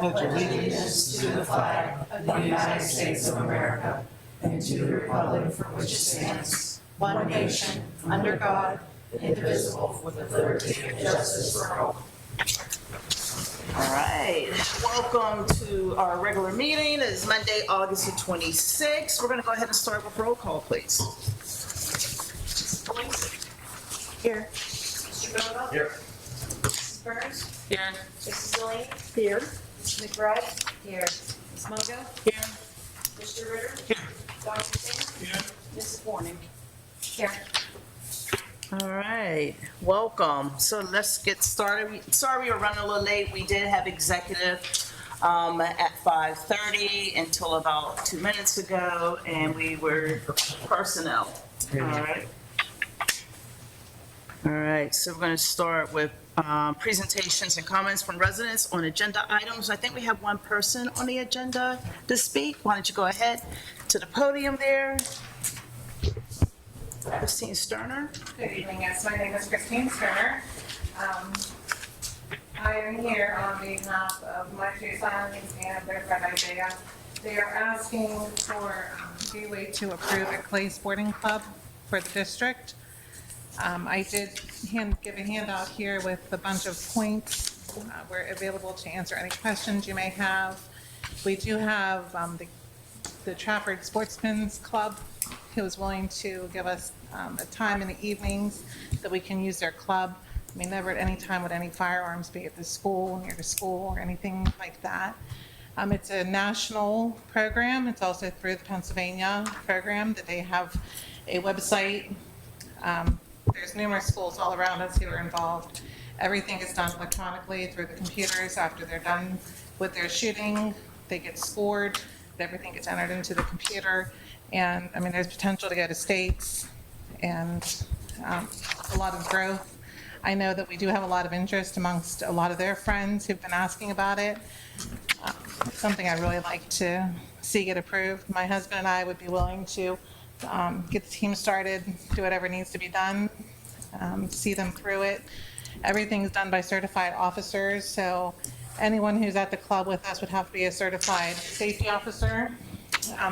pledge allegiance to the flag of the United States of America and to the republic for which it stands, one nation, under God, indivisible, with liberty and justice for all. All right, welcome to our regular meeting. It's Monday, August the 26th. We're going to go ahead and start with roll call, please. Here. Mr. Bobo? Here. Mrs. Burns? Here. Mrs. Delaney? Here. Mrs. McBride? Here. Ms. Mogo? Here. Mr. Ritter? Here. Dr. Singh? Here. Mrs. Warning? Here. All right, welcome. So let's get started. Sorry we were running a little late. We did have executive at 5:30 until about 2 minutes ago, and we were personnel. All right. All right, so we're going to start with presentations and comments from residents on agenda items. I think we have one person on the agenda to speak. Why don't you go ahead to the podium there? Christine Sterner. Good evening, yes, my name is Christine Sterner. I am here on behalf of my two sons and their friend Isaiah. They are asking for leeway to approve a clay sporting club for the district. I did give a handout here with a bunch of points. We're available to answer any questions you may have. We do have the Trafford Sportsman's Club who is willing to give us a time in the evenings that we can use their club. I mean, never at any time would any firearms be at the school, near the school, or anything like that. It's a national program. It's also through the Pennsylvania program that they have a website. There's numerous schools all around us who are involved. Everything is done electronically through the computers. After they're done with their shooting, they get scored. Everything gets entered into the computer. And I mean, there's potential to go to states and a lot of growth. I know that we do have a lot of interest amongst a lot of their friends who've been asking about it. It's something I'd really like to see get approved. My husband and I would be willing to get the team started, do whatever needs to be done, see them through it. Everything's done by certified officers, so anyone who's at the club with us would have to be a certified safety officer.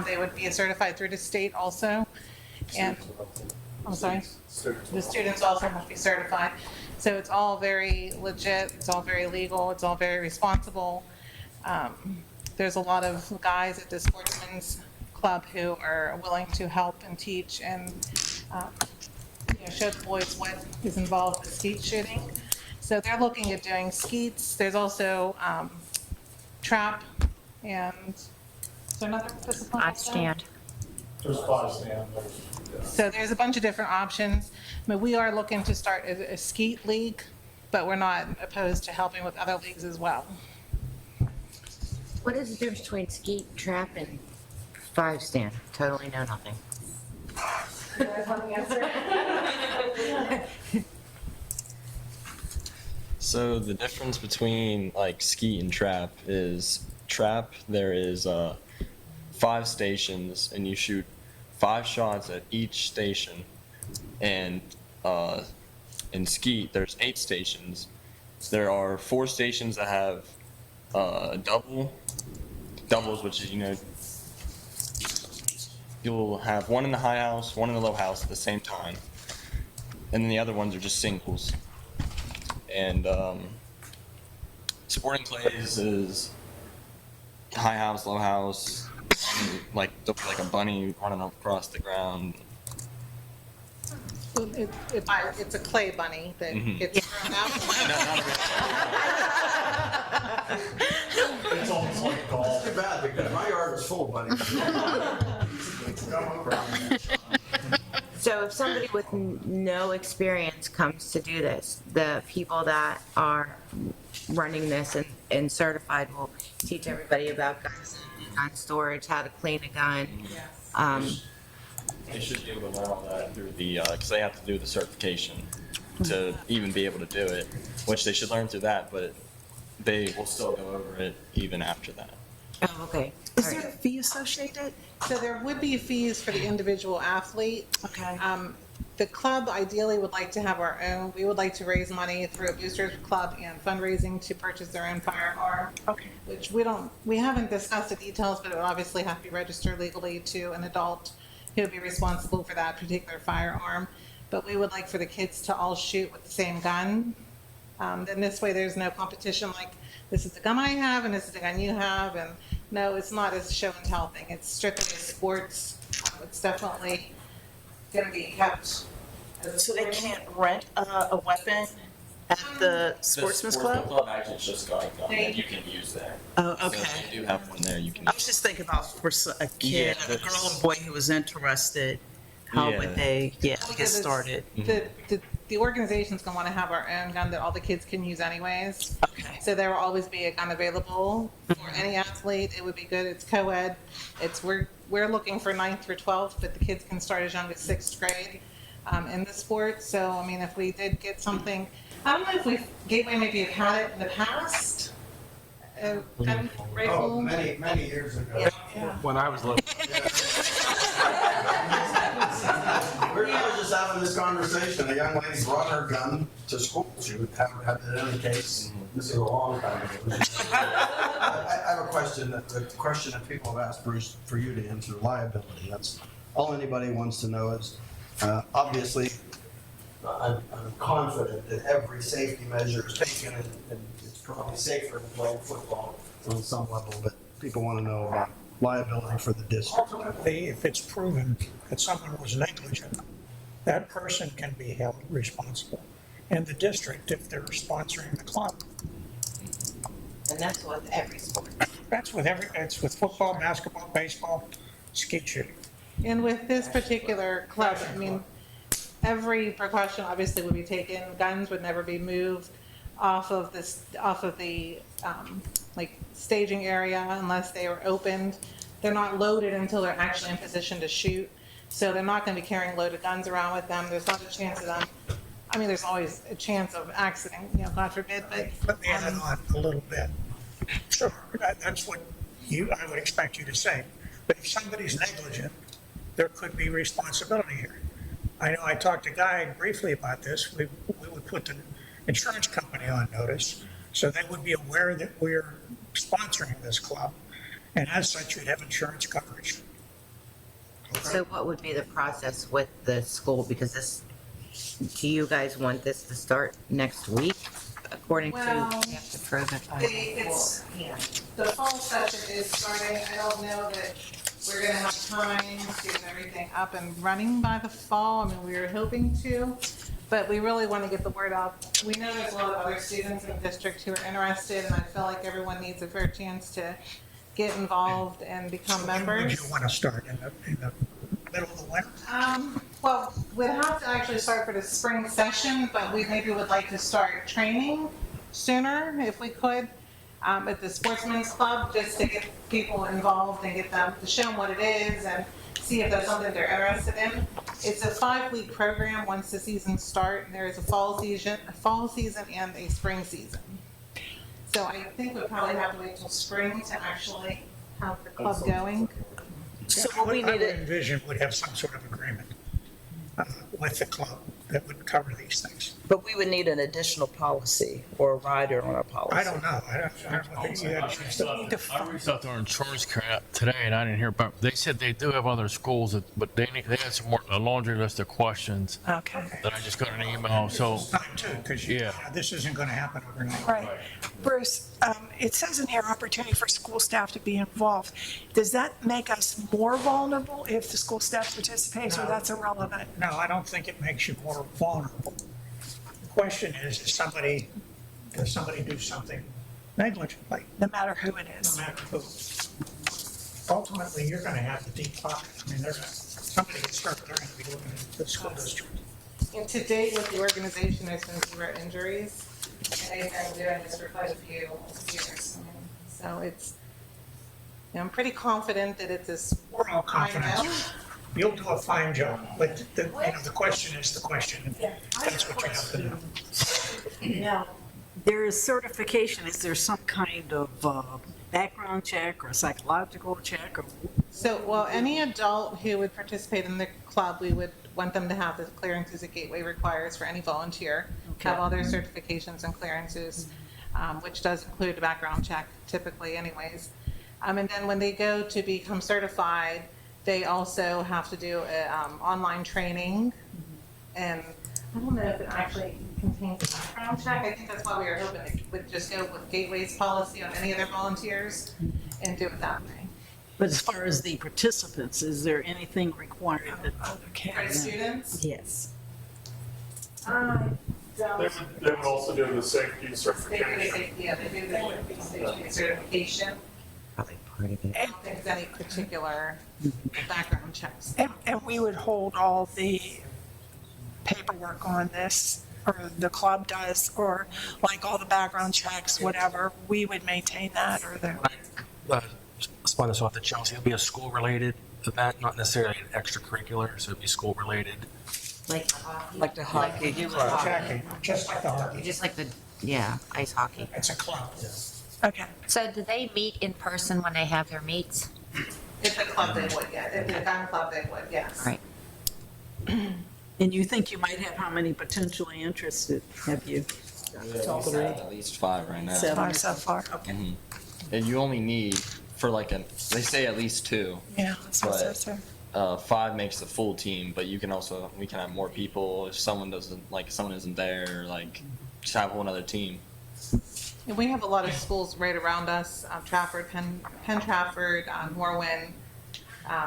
They would be certified through the state also. And I'm sorry, the students also must be certified. So it's all very legit, it's all very legal, it's all very responsible. There's a lot of guys at the Sportsman's Club who are willing to help and teach and show the boys what is involved with skeet shooting. So they're looking at doing skeets. There's also trap and is there another discipline? I stand. There's 5 stand. So there's a bunch of different options. I mean, we are looking to start a skeet league, but we're not opposed to helping with other leagues as well. What is the difference between skeet, trap, and 5 stand? Totally know nothing. You guys want the answer? So the difference between like skeet and trap is there is 5 stations and you shoot 5 shots at each station, and in skeet there's 8 stations. There are 4 stations that have doubles, which is you'll have one in the high house, one in the low house at the same time, and then the other ones are just singles. And sporting clays is high house, low house, like a bunny running across the ground. It's a clay bunny that gets thrown out. It's almost like golf. Too bad, because my yard is full of bunnies. So if somebody with no experience comes to do this, the people that are running this and certified will teach everybody about guns and gun storage, how to clean a gun. Yes. They should be able to learn all that through the, because they have to do the certification to even be able to do it, which they should learn through that, but they will still go over it even after that. Oh, okay. Is there a fee associated? So there would be fees for the individual athlete. Okay. the club ideally would like to have our own, we would like to raise money through a boosters club and fundraising to purchase their own firearm. Okay. Which we haven't discussed the details, but it would obviously have to be registered legally to an adult who would be responsible for that particular firearm. But we would like for the kids to all shoot with the same gun. Then this way there's no competition like, this is the gun I have and this is the gun you have. And no, it's not a show and tell thing. It's strictly a sports. It's definitely going to be kept. So they can't rent a weapon at the sportsman's club? Actually just got a gun that you can use there. Oh, So okay. if you do have one there, you can. I was just thinking about for a kid, Yeah, a girl or boy who was interested, how would they get started? The organization's going to want to have our own gun that all the kids can use anyways. Okay. So there will always be a gun available for any athlete. It would be good. It's co-ed. We're looking for 9th through 12th, but the kids can start as young as 6th grade in the sport. So, I mean, if we did get something, I don't know if Gateway maybe have had it in the past. Gun Oh, rifle. many years ago. Yeah. When I was little. I was just having this conversation, a young lady brought her gun to school, she would have it in any case, this is a long time ago. I have a question, the question that people have asked Bruce, for you to answer, liability, that's all anybody wants to know is, obviously, I'm confident that every safety measure is taken and it's probably safer than playing football on some level, but people want to know about liability for the district. Ultimately, if it's proven that someone was negligent, that person can be held responsible. And the district, if they're sponsoring the club. And that's with every sport. That's with it's with football, basketball, baseball, skeet shooting. And with this particular club, I mean, every precaution obviously would be taken. Guns would never be moved off of the like staging area unless they were opened. They're not loaded until they're actually in position to shoot. So they're not going to be carrying loaded guns around with them. There's not a chance of them. I mean, there's always a chance of accident, you know, God forbid, but. Let me add on a little bit. Sure, that's what I would expect you to say. But if somebody's negligent, there could be responsibility here. I know I talked to Guy briefly about this. We would put the insurance company on notice so they would be aware that we're sponsoring this club. And as such, you'd have insurance coverage. So what would be the process with the school? Because do you guys want this to start next week? According to, Well, you have to prove it. The fall session is starting. I don't know that we're gonna have time to get everything up and running by the fall. I mean, we were hoping to, but we really want to get the word out. We know there's a lot of other students in the district who are interested, and I feel like everyone needs a fair chance to get involved and become members. Would you want to start in the middle of the winter? Well, we'd have to actually start for the spring session, but we maybe would like to start training sooner if we could at the Sportsman's Club, just to get people involved and get them to show them what it is and see if there's something they're interested in. It's a 5-week program once the season starts. There is a fall season and a spring season. So I think we'll probably have to wait till spring to actually have the club going. So what we I need would to, envision would have some sort of agreement with the club that would cover these things. but we would need an additional policy or a rider on our policy. I don't know. I don't think you had a chance to. I reached out to our insurance carrier today and I didn't hear back. They said they do have other schools, but they had some more, a laundry list of questions Okay, that I just got an email, so. Time too, because Yeah. this isn't going to happen overnight. right. Bruce, it says in here, opportunity for school staff to be involved. Does that make us more vulnerable if the school staff participates, or No. that's irrelevant? No, I don't think it makes you more vulnerable. The question is does somebody do something negligently, No matter who it no is. matter who? Ultimately, you're going to have the deep pocket. I mean, somebody gets hurt, they're going to be looking at the school district. And to date with the organization, there's been 0 injuries. And they've been doing this for quite a few years. So it's, I'm pretty confident that it's as. We're all confident. I know. You'll do a fine job, but the question is the question. And that's what you have to know. Now, there is certification. Is there some kind of background check or psychological check? Or So, well, any adult who would participate in the club, we would want them to have the clearances that Gateway requires for any volunteer, have all their certifications and clearances, which does include a background check typically anyways. And then when they go to become certified, they also have to do online training. And I don't know if it actually contains a background check. I think that's why we were hoping it would just go with Gateway's policy on any of their volunteers and do it that way. But as far as the participants, is there anything required that? For the students? Yes. They would also do the safety certification. They do the safety certification. Probably part of it. I don't think there's any particular background checks. And we would hold all the paperwork on this, or the club does, or like all the background checks, whatever, we would maintain that, or the, Spun this off to Chelsea. It'll be a school-related event, not necessarily an extracurricular, so it'd be school-related. Like hockey. Like the hockey we do with club. hockey. Just like the hockey. Just like the, yeah, ice hockey. It's a club. okay. So do they meet in person when they have their meets? If the club they would, yeah. If the gun club they would, yes. Right. And you think you might have how many potentially interested? Have you? At least 5 right now. 7. 5 so far, okay. Mhm. And you only need for like they say at least 2. Yeah, that's what it says there. 5 makes the full team, but we can have more people if someone isn't there, like just have one other team. And we have a lot of schools right around us, Trafford, Penn Trafford, Norwin,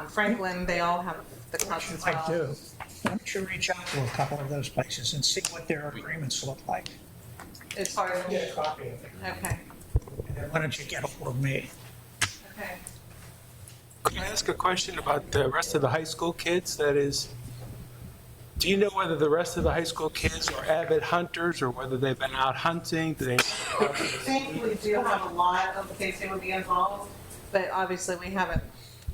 Franklin, they all have the clubs as well. I do. Why don't you reach out to a couple of those places and see what their agreements look like? As far as, Get a copy of it. okay, And then why don't you get a hold of me? okay. Can I ask a question about the rest of the high school kids? That is, do you know whether the rest of the high school kids are avid hunters or whether they've been out hunting? Do they? I think we do have a lot of kids who would be involved, but obviously we haven't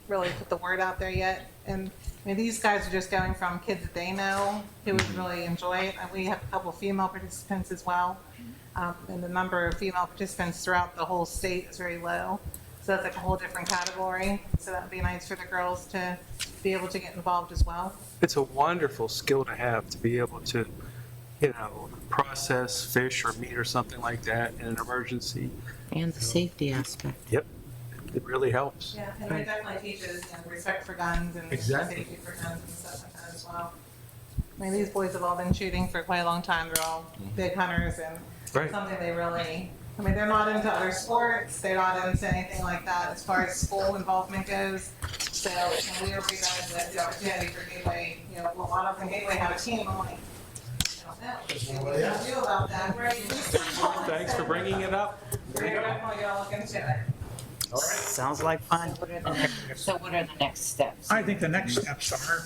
really put the word out there yet. And I mean, these guys are just going from kids that they know who would really enjoy it. And we have a couple of female participants as well. And the number of female participants throughout the whole state is very low. So that's like a whole different category. So that would be nice for the girls to be able to get involved as well. It's a wonderful skill to have, to be able to, process fish or meat or something like that in an emergency. And the safety aspect. Yep, it really helps. Yeah, and it definitely teaches respect for guns and Exactly. safety for guns and stuff like that as well. I mean, these boys have all been shooting for quite a long time. They're all big hunters and Right. something they really, I mean, they're not into other sports. They're not into anything like that as far as school involvement goes. So we are big on the opportunity for Gateway, well, why doesn't Gateway have a team? I'm like, I don't know. What do you do about that, right? Thanks for bringing it up. We're definitely gonna look into it. Sounds like fun. So what are the next steps? I think the next steps are,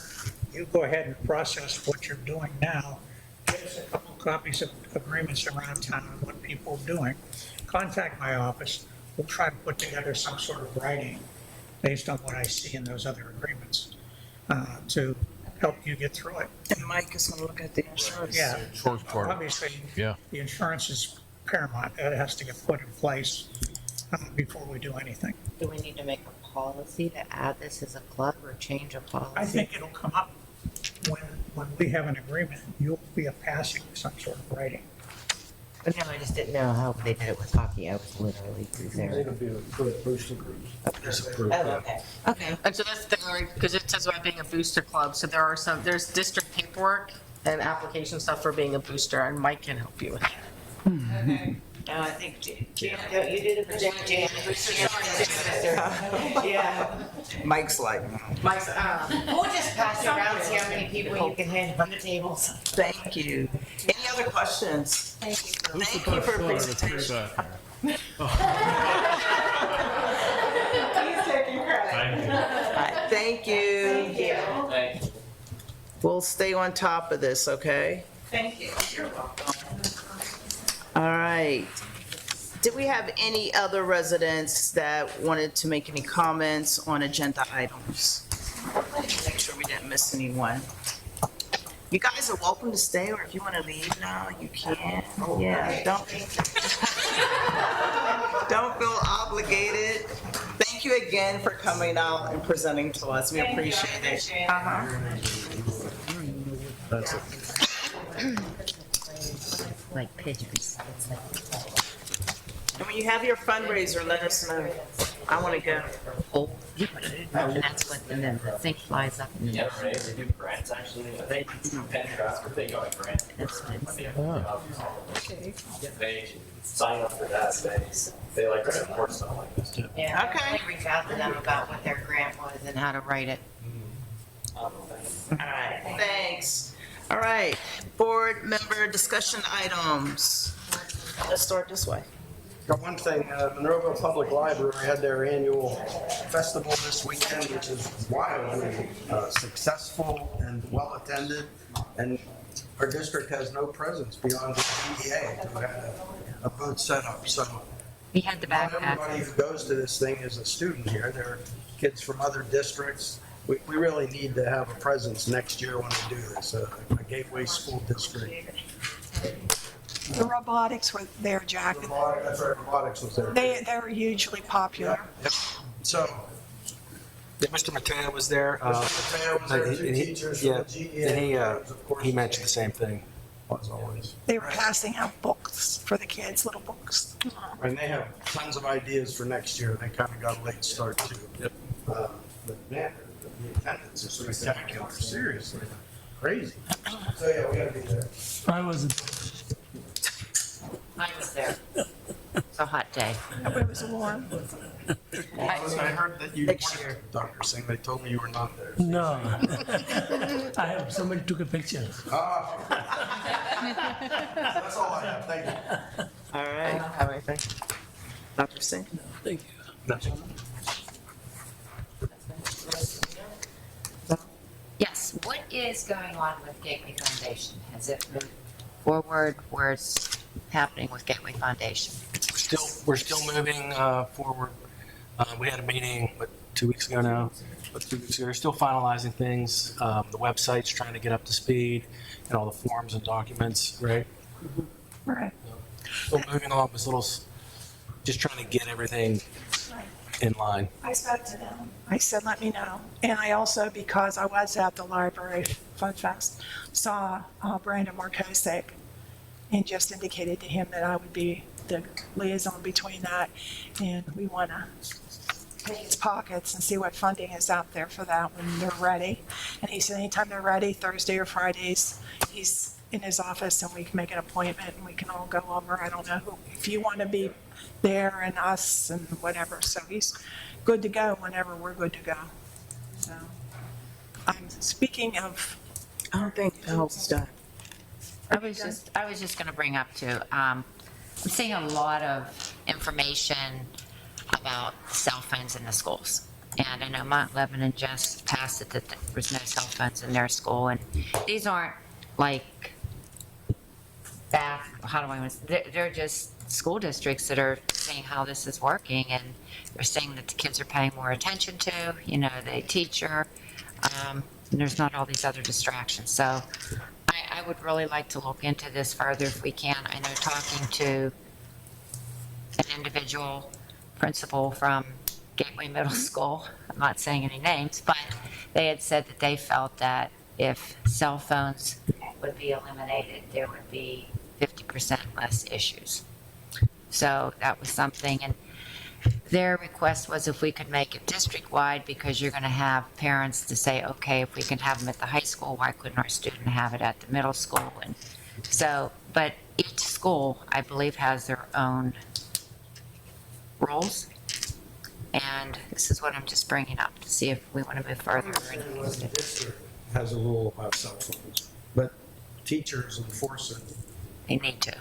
you go ahead and process what you're doing now. Get us a couple copies of agreements around town on what people are doing. Contact my office. We'll try to put together some sort of writing based on what I see in those other agreements to help you get through it. And Mike is gonna look at the insurance. Yeah. Insurance part. Obviously, Yeah. the insurance is paramount. It has to get put in place before we do anything. Do we need to make a policy to add this as a club or change a policy? I think it'll come up when we have an agreement. You'll be passing some sort of writing. But no, I just didn't know how they did it with hockey. I was literally there. It'll be for booster groups. Oh, okay. Okay. And so that's the, because it says about being a booster club, so there's district paperwork and application stuff for being a booster, and Mike can help you with that. Okay. No, I think Jan, you did it for Jan. Yeah. Mike's like, Mike's, We'll just pass it around, see how many people you can hand from the tables. thank you. Any other questions? Thank you. Thank you for the presentation. He's taking credit. All right, thank you. Thank you. We'll stay on top of this, okay? Thank you. You're welcome. All right. Did we have any other residents that wanted to make any comments on agenda items? Make sure we didn't miss anyone. You guys are welcome to stay, or if you want to leave now, you can. Yeah, don't feel obligated. Thank you again for coming out and presenting to us. We appreciate it. That's it. Like pigeons. And when you have your fundraiser, let us know. I want to go. Oh, yeah, and that's what, and then the thing flies up. And Yeah, right, they do grants actually, they pen trust, but they got a grant. That's what it's. They sign up for that, they like to support stuff like this too. Yeah, Okay. I reach out to them about what their grant was and how to write it. All right, thanks. All right, board member discussion items. Let's start this way. Got one thing, Monroeville Public Library had their annual festival this weekend, which is wildly successful and well-attended. And our district has no presence beyond the DEA, who had a booth set up. So We had the not backpack. everybody who goes to this thing is a student here. There are kids from other districts. We really need to have a presence next year when we do this, a Gateway School District. The robotics were there, Jack. That's right, robotics was there. They're hugely popular. Yep. So, Yeah, Mr. Mateo was there. Mateo was there, two teachers from the GEA. And he mentioned the same thing. As always. They were passing out books for the kids, little books. And they have tons of ideas for next year. They kind of got a late start too. Yep. But man, the attendance is spectacular, seriously, crazy. So yeah, we gotta be there. I was there. It's a hot day. It was warm. I heard that you Next weren't, Dr. Singh, they told me you were not there. No. I have, somebody took a picture. Ah. That's all I have, thank you. All right, have anything? Dr. Singh? Thank you. Nothing. Yes, what is going on with Gateway Foundation? Has it moved forward? Where's happening with Gateway Foundation? We're still moving forward. We had a meeting, 2 weeks ago now? 2 weeks ago. We're still finalizing things. The website's trying to get up to speed and all the forms and documents, right? Right. Still moving along with just trying to get everything in line. I spoke to them. I said, let me know. And I also, because I was at the library, Fun Fest, saw Brandon Markosik and just indicated to him that I would be the liaison between that. And we want to pick his pockets and see what funding is out there for that when they're ready. And he said anytime they're ready, Thursday or Fridays, he's in his office and we can make an appointment and we can all go over. I don't know who, if you want to be there and us and whatever. So he's good to go whenever we're good to go. So I'm speaking of. I don't think the house is done. I was just going to bring up too, I'm seeing a lot of information about cell phones in the schools. And I know Mount Lebanon just passed it that there was no cell phones in their school. And these aren't like they're just school districts that are seeing how this is working, and they're saying that the kids are paying more attention to, the teacher, and there's not all these other distractions. So I would really like to look into this further if we can. I know talking to an individual principal from Gateway Middle School, I'm not saying any names, but they had said that they felt that if cell phones would be eliminated, there would be 50% less issues. So that was something, and their request was if we could make it district-wide, because you're going to have parents to say, okay, if we can have them at the high school, why couldn't our student have it at the middle school? And so, but each school, I believe, has their own rules, and this is what I'm just bringing up to see if we want to move further. The district has a rule about cell phones, but teachers enforce it. They need to.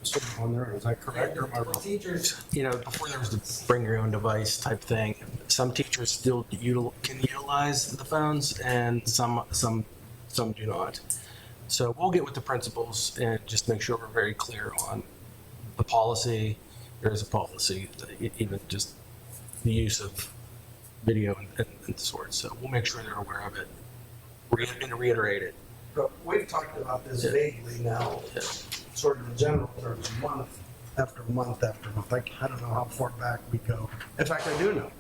Sort of on their own, is that correct or am I wrong? Teachers, before there was the bring your own device type thing, some teachers still can utilize the phones and some do not. So we'll get with the principals and just make sure we're very clear on the policy. There is a policy, even just the use of video and sorts. So we'll make sure they're aware of it. We're going to reiterate it. But we've talked about this vaguely now, sort of in general terms, month after month after month. I don't know how far back we go. In fact, I do know.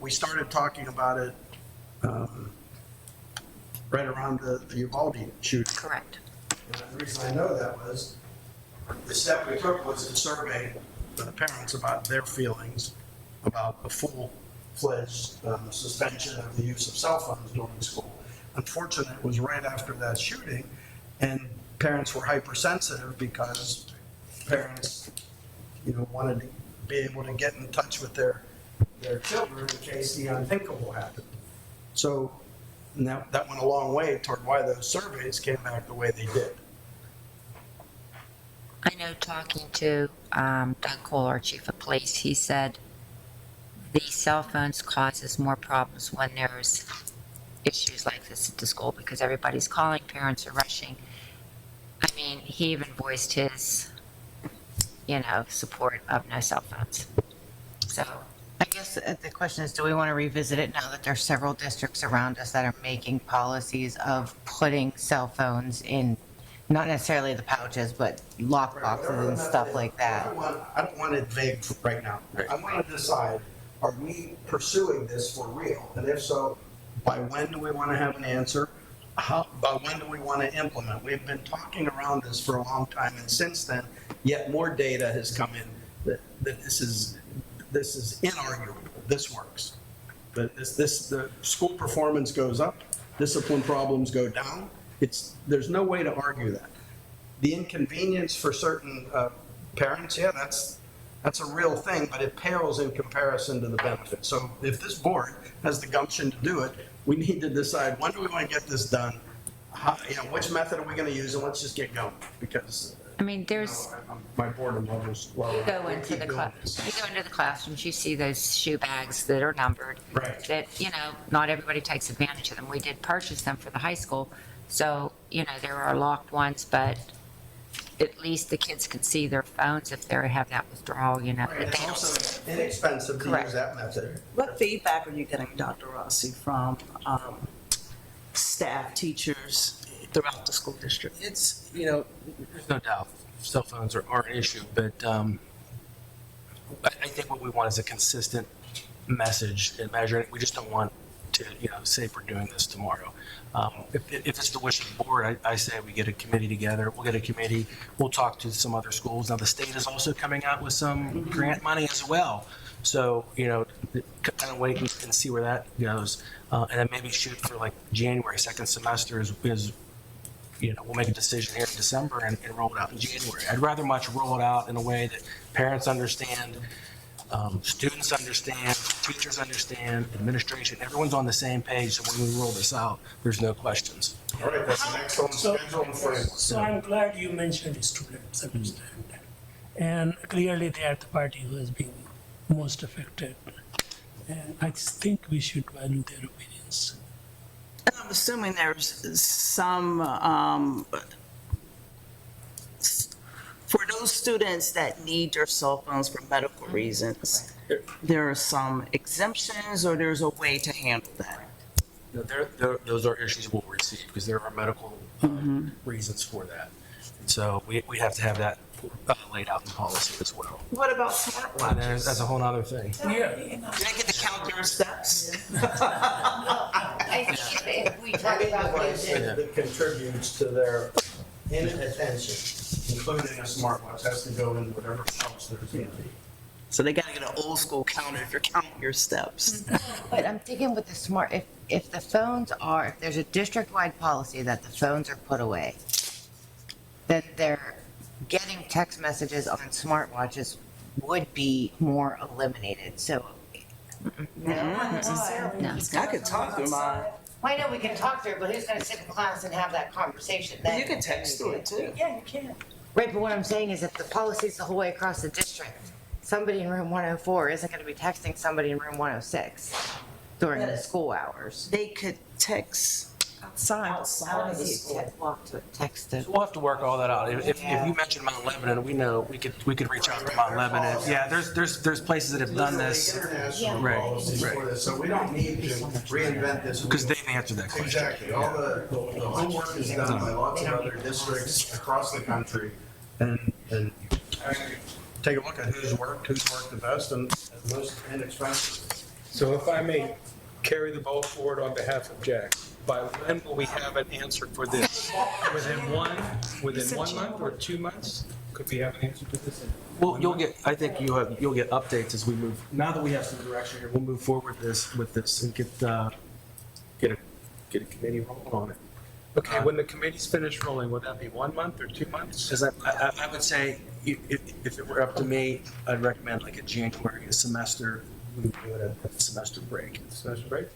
We started talking about it right around the Uvalde shooting. Correct. And the reason I know that was, the step we took was to survey the parents about their feelings about a full-fledged suspension of the use of cell phones during school. Unfortunately, it was right after that shooting, and parents were hypersensitive because parents, wanted to be able to get in touch with their children in case the unthinkable happened. So that went a long way toward why those surveys came back the way they did. I know talking to Doug Cole, our chief of police, he said the cell phones causes more problems when there's issues like this at the school because everybody's calling, parents are rushing. I mean, he even voiced his, support of no cell phones. So I guess the question is, do we want to revisit it now that there's several districts around us that are making policies of putting cell phones in, not necessarily the pouches, but lock boxes and stuff like that? I don't want it vague right now. I want to decide, are we pursuing this for real? And if so, by when do we want to have an answer? By when do we want to implement? We've been talking around this for a long time, and since then, yet more data has come in that this is inarguable. This works. But the school performance goes up, discipline problems go down. There's no way to argue that. The inconvenience for certain parents, yeah, that's a real thing, but it pales in comparison to the benefit. So if this board has the gumption to do it, we need to decide, when do we want to get this done? Which method are we going to use, and let's just get going, because I mean, there's my boredom levels. you go into the classrooms, you see those shoe bags that are numbered. Right. That not everybody takes advantage of them. We did purchase them for the high school, so there are locked ones, but at least the kids can see their phones if they have that withdrawal. Right. It's also inexpensive to use that method. What feedback are you getting, Dr. Rossi, from staff, teachers throughout the school district? It's, there's no doubt cell phones are an issue, but I think what we want is a consistent message and measuring it. We just don't want to, say we're doing this tomorrow. If it's the wish of the board, I say we get a committee together. We'll get a committee. We'll talk to some other schools. Now, the state is also coming out with some grant money as well. So, kind of wait and see where that goes. And then maybe shoot for like January, second semester is we'll make a decision here in December and roll it out in January. I'd rather much roll it out in a way that parents understand, students understand, teachers understand, administration, everyone's on the same page. So when we roll this out, there's no questions. All right, that's an excellent schedule and frame. So I'm glad you mentioned students understand that. And clearly they are the party who has been most affected. And I think we should value their opinions. And I'm assuming there's some, for those students that need their cell phones for medical reasons, there are some exemptions, or there's a way to handle that? Those are issues we'll receive because there are medical reasons for that. So we have to have that laid out in policy as well. What about smartwatches? And that's a whole other thing. Yeah. Do they get to count their steps? I think if we talk about Device that contributes to their inattention, including a smartwatch, has to go in whatever pouch there's going to be. So they gotta get an old school counter if you're counting your steps. But I'm thinking with the smart, if the phones are, if there's a district-wide policy that the phones are put away, then they're getting text messages on smartwatches would be more eliminated, so. No. I could talk to mine. Well, I know we can talk through it, but who's gonna sit in class and have that conversation then? You can text through it too. Yeah, you can. Right, but what I'm saying is if the policy's the whole way across the district, somebody in room 104 isn't gonna be texting somebody in room 106 during the school hours. They could text outside of the school. Text it. We'll have to work all that out. If you mentioned Mount Lebanon, we know we could reach out to Mount Lebanon. Yeah, there's places that have done this. International Right, policies for this, so we don't need to reinvent this. Because they've answered that question. Exactly. All the homework is done by lots of other districts across the country, and take a look at who's worked the best and most inexpensive. So if I may carry the ball forward on behalf of Jack, by when will we have an answer for this? Within one month or 2 months? Could we have an answer to this? Well, I think you'll get updates as we move. Now that we have some direction here, we'll move forward with this and get a committee rolling on it. Okay, when the committee's finished rolling, would that be 1 month or 2 months? Because I would say, if it were up to me, I'd recommend like a January semester, we would do it a semester break. Semester break?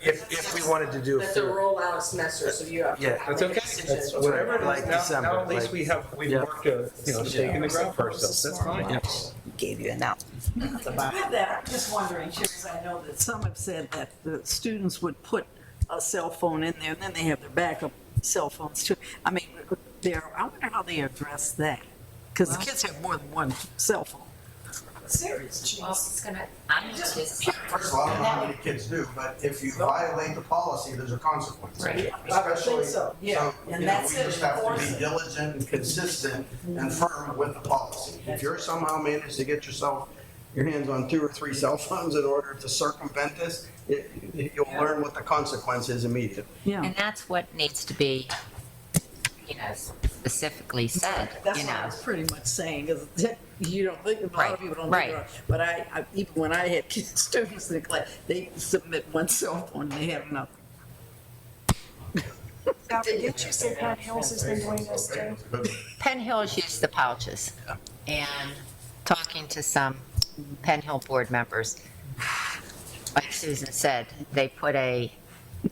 If we wanted to do That's a rollout semester, so you have to Yeah, have That's a okay. decision. That's whatever it is. Like Now- December, Now at least like- we've worked a, stake in the ground for ourselves. That's fine. Gave you an announcement. With that, I'm just wondering, because I know that some have said that the students would put a cell phone in there, and then they have their backup cell phones too. I mean, I wonder how they address that, because the kids have more than one cell phone. Serious. Well, it's gonna, I'm just. First of all, I don't know how many kids do, but if you violate the policy, there's a consequence. Right. I would think so, yeah. And that's We it, just have to enforce be it. diligent and consistent and firm with the policy. If you're somehow managed to get your hands on 2 or 3 cell phones in order to circumvent this, you'll learn what the consequence is immediately. And that's what needs to be, specifically said, That's what I was pretty much saying, is that you don't think, a lot of people don't think Right. about it. But I, even when I had students in the class, they submit one cell phone, and they have nothing. Didn't you say Pat Hills has been doing this too? Penn Hills used the pouches. And talking to some Penn Hill board members, like Susan said, they put a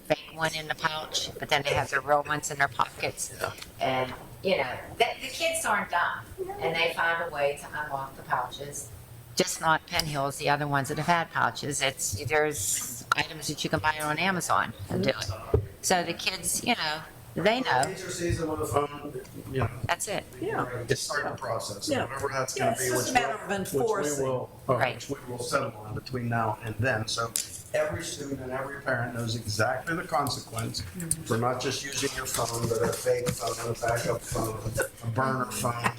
fake one in the pouch, but then they have their real ones in their pockets. And, the kids aren't dumb, and they found a way to unlock the pouches. Just not Penn Hills, the other ones that have had pouches. There's items that you can buy on Amazon and do it. So the kids, they know. Teacher sees them with a phone, That's it. Yeah. Just start the process, Yeah. whatever that's Yeah, gonna it's be, just a matter of enforcing. Right. which we will settle on between now and then. So every student and every parent knows exactly the consequence for not just using your phone, but a fake phone, a backup phone, a burner phone.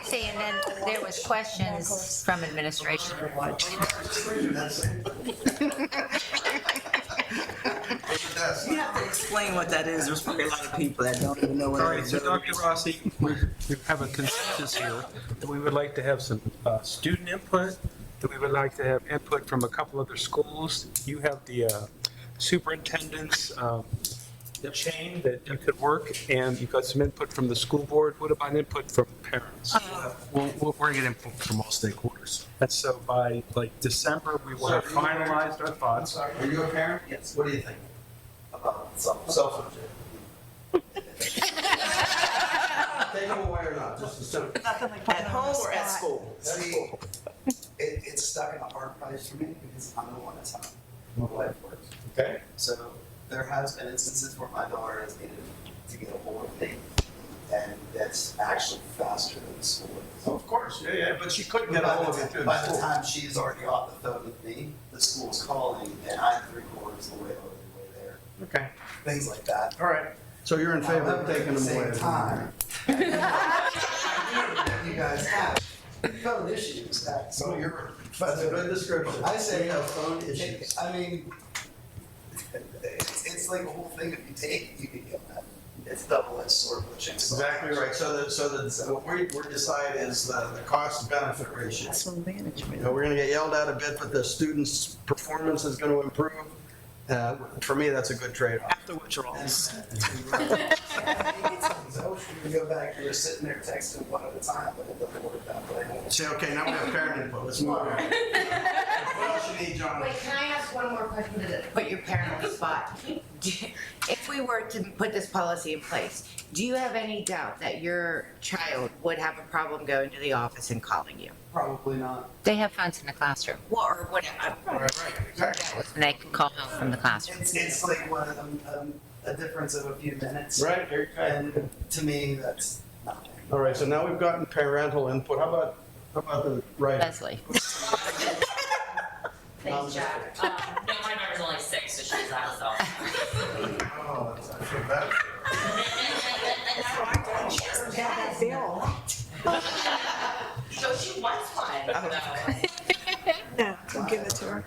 See, and then there was questions from administration. You have to explain what that is. There's probably a lot of people that don't even know what All it right, is. so Dr. Rossi, we have a consensus here that we would like to have some student input, that we would like to have input from a couple other schools. You have the superintendent's chain that you could work, and you've got some input from the school board. What about input from parents? we're gonna get input from all stakeholders. That's so by December, we will have finalized our thoughts. Are you a parent? Yes. What do you think? About cell phone. Take them away or not, just assume. At home or at school? See, it's stuck in a hard place for me because I'm the one that's how my life works. Okay. So there has been instances where my daughter has needed to get a hold of me, and that's actually faster than the school is. Of course, yeah, but she couldn't get a hold of you through the By the school. time she's already off the phone with me, the school's calling, and I'm 3/4 of the way over the way there. Okay, Things like that. all right. So you're in favor of taking them away? At the same time, you guys have phone issues. So that's a good description. I say We have phone issues. I mean, it's like a whole thing. If you take it, you can get that. It's double-edged sword pushing. Exactly right. So what we decide is the cost benefit ratio. That's from management. We're gonna get yelled at a bit, but the student's performance is gonna improve. For me, that's a good trade-off. After which are all. I wish we could go back. We were sitting there texting one at a time, but it doesn't work that way. Say, okay, now we have parent input. Let's move on. What else you need, John? Wait, can I ask one more question to put your parent on the spot? If we were to put this policy in place, do you have any doubt that your child would have a problem going to the office and calling you? Probably not. They have phones in the classroom. Well, or whatever. Right, exactly. And they can call home from the classroom. It's like a difference of a few minutes. Right, And to me, that's nothing. all right, so now we've gotten parental input. How about the right? Leslie. Thanks, Jack. No, my daughter's only 6, so she's out of cell. Oh, that's actually better. So she wants one, though. Yeah, give it to her.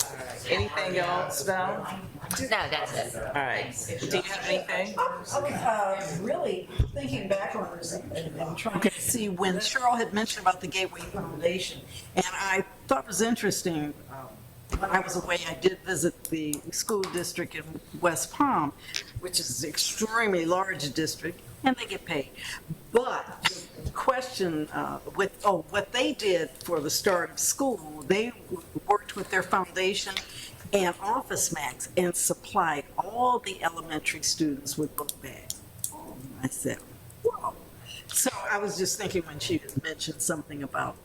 Anything else, Val? No, that's it. All right. Do you have anything? Really thinking back on this and trying to see when Cheryl had mentioned about the Gateway Foundation, and I thought it was interesting, when I was away, I did visit the school district in West Palm, which is an extremely large district, and they get paid. But the question what they did for the start of school, they worked with their foundation and Office Max and supplied all the elementary students with book bags. I said, whoa. So I was just thinking when she mentioned something about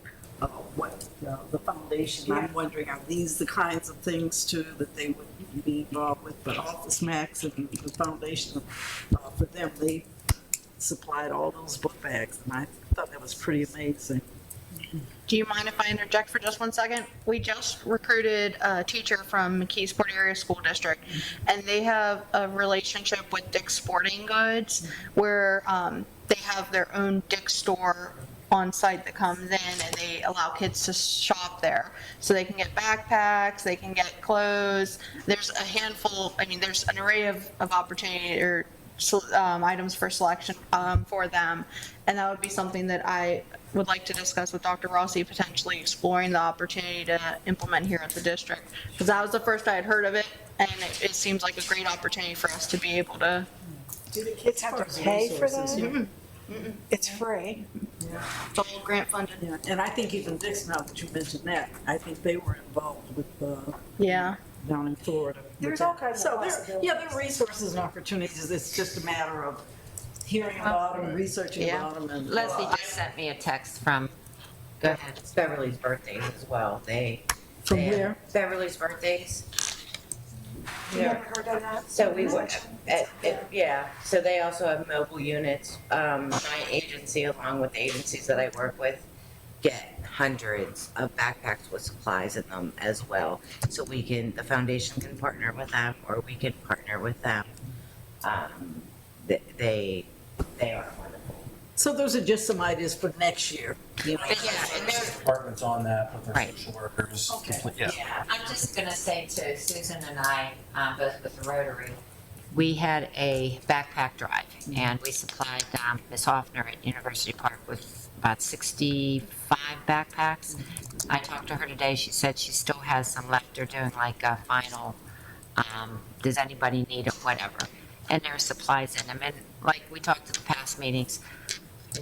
what the foundation, I'm wondering, are these the kinds of things too that they would be involved with? But Office Max and the foundation, for them, they supplied all those book bags, and I thought that was pretty amazing. Do you mind if I interject for just 1 second? We just recruited a teacher from McKeesport Area School District, and they have a relationship with Dick's Sporting Goods where they have their own Dick's store on site that comes in, and they allow kids to shop there. So they can get backpacks, they can get clothes. There's a handful, there's an array of opportunity or items for selection for them. And that would be something that I would like to discuss with Dr. Rossi, potentially exploring the opportunity to implement here at the district. Because that was the first I had heard of it, and it seems like a great opportunity for us to be able to. Do the kids have to pay for that? It's free. It's all grant funded. Yeah, and I think even Dick's, now that you mentioned that, I think they were involved with Yeah. down in Florida. There's all kinds of So possibilities. there are resources and opportunities. It's just a matter of hearing about them, researching Yeah. about them. And Leslie just sent me a text from, go ahead, it's Beverly's birthdays as well. From where? Beverly's birthdays. You haven't heard of that? So we would, yeah, so they also have mobile units. My agency, along with the agencies that I work with, get hundreds of backpacks with supplies in them as well. So the foundation can partner with them, or we can partner with them. They are wonderful. So those are just some ideas for next year. You know? Yeah, and there's Departments on that with their Right. social workers. Okay. Yeah, I'm just gonna say to Susan and I, both with the Rotary, we had a backpack drive, and we supplied Ms. Hoffner at University Park with about 65 backpacks. I talked to her today, she said she still has some left. They're doing like a final, does anybody need it, whatever. And there's supplies in them, and like we talked at the past meetings,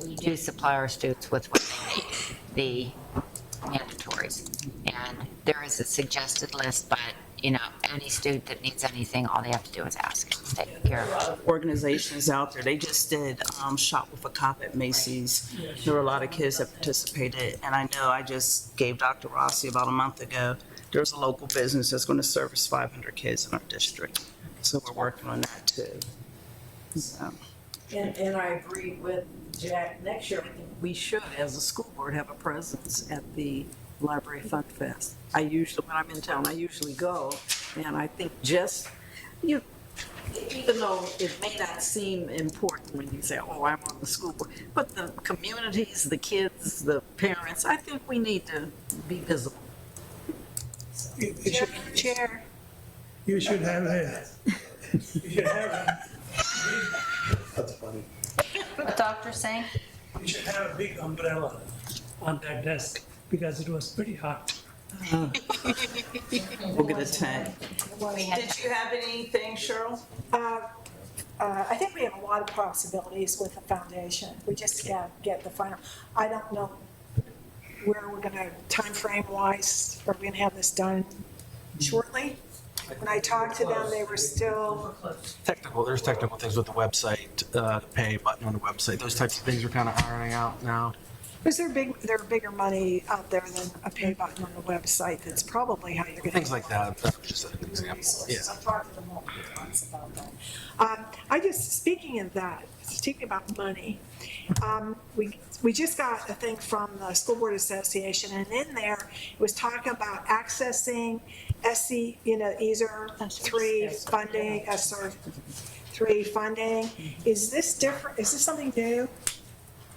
we do supply our students with what they need, the mandatories. And there is a suggested list, but, any student that needs anything, all they have to do is ask. It's taken care of. Organizations out there, they just did Shop with a Cop at Macy's. There were a lot of kids that participated, and I know I just gave Dr. Rossi about a month ago, there's a local business that's going to service 500 kids in our district. So we're working on that too. So. And I agree with Jack. Next year, I think we should, as a school board, have a presence at the Library Fun Fest. When I'm in town, I usually go, and I think even though it may not seem important when you say, oh, I'm on the school board, but the communities, the kids, the parents, I think we need to be visible. Chair. You should have That's funny. What doctor saying? you should have a big umbrella on that desk because it was pretty hot. We'll get a tent. Did you have anything, Cheryl? I think we have a lot of possibilities with the foundation. We just got to get the final. I don't know where we're going to, time frame wise, are we going to have this done shortly? When I talked to them, they were still. There's technical things with the website, the pay button on the website. Those types of things are kind of ironing out now. Is there bigger money out there than a pay button on the website? That's probably how you're going to. Things like that. That's just an example. Yeah. I've talked to them multiple times about that. Speaking of that, speaking about money, we just got a thing from the School Board Association, and in there it was talking about accessing ESER 3 funding, ESER 3 funding. Is this different? Is this something new?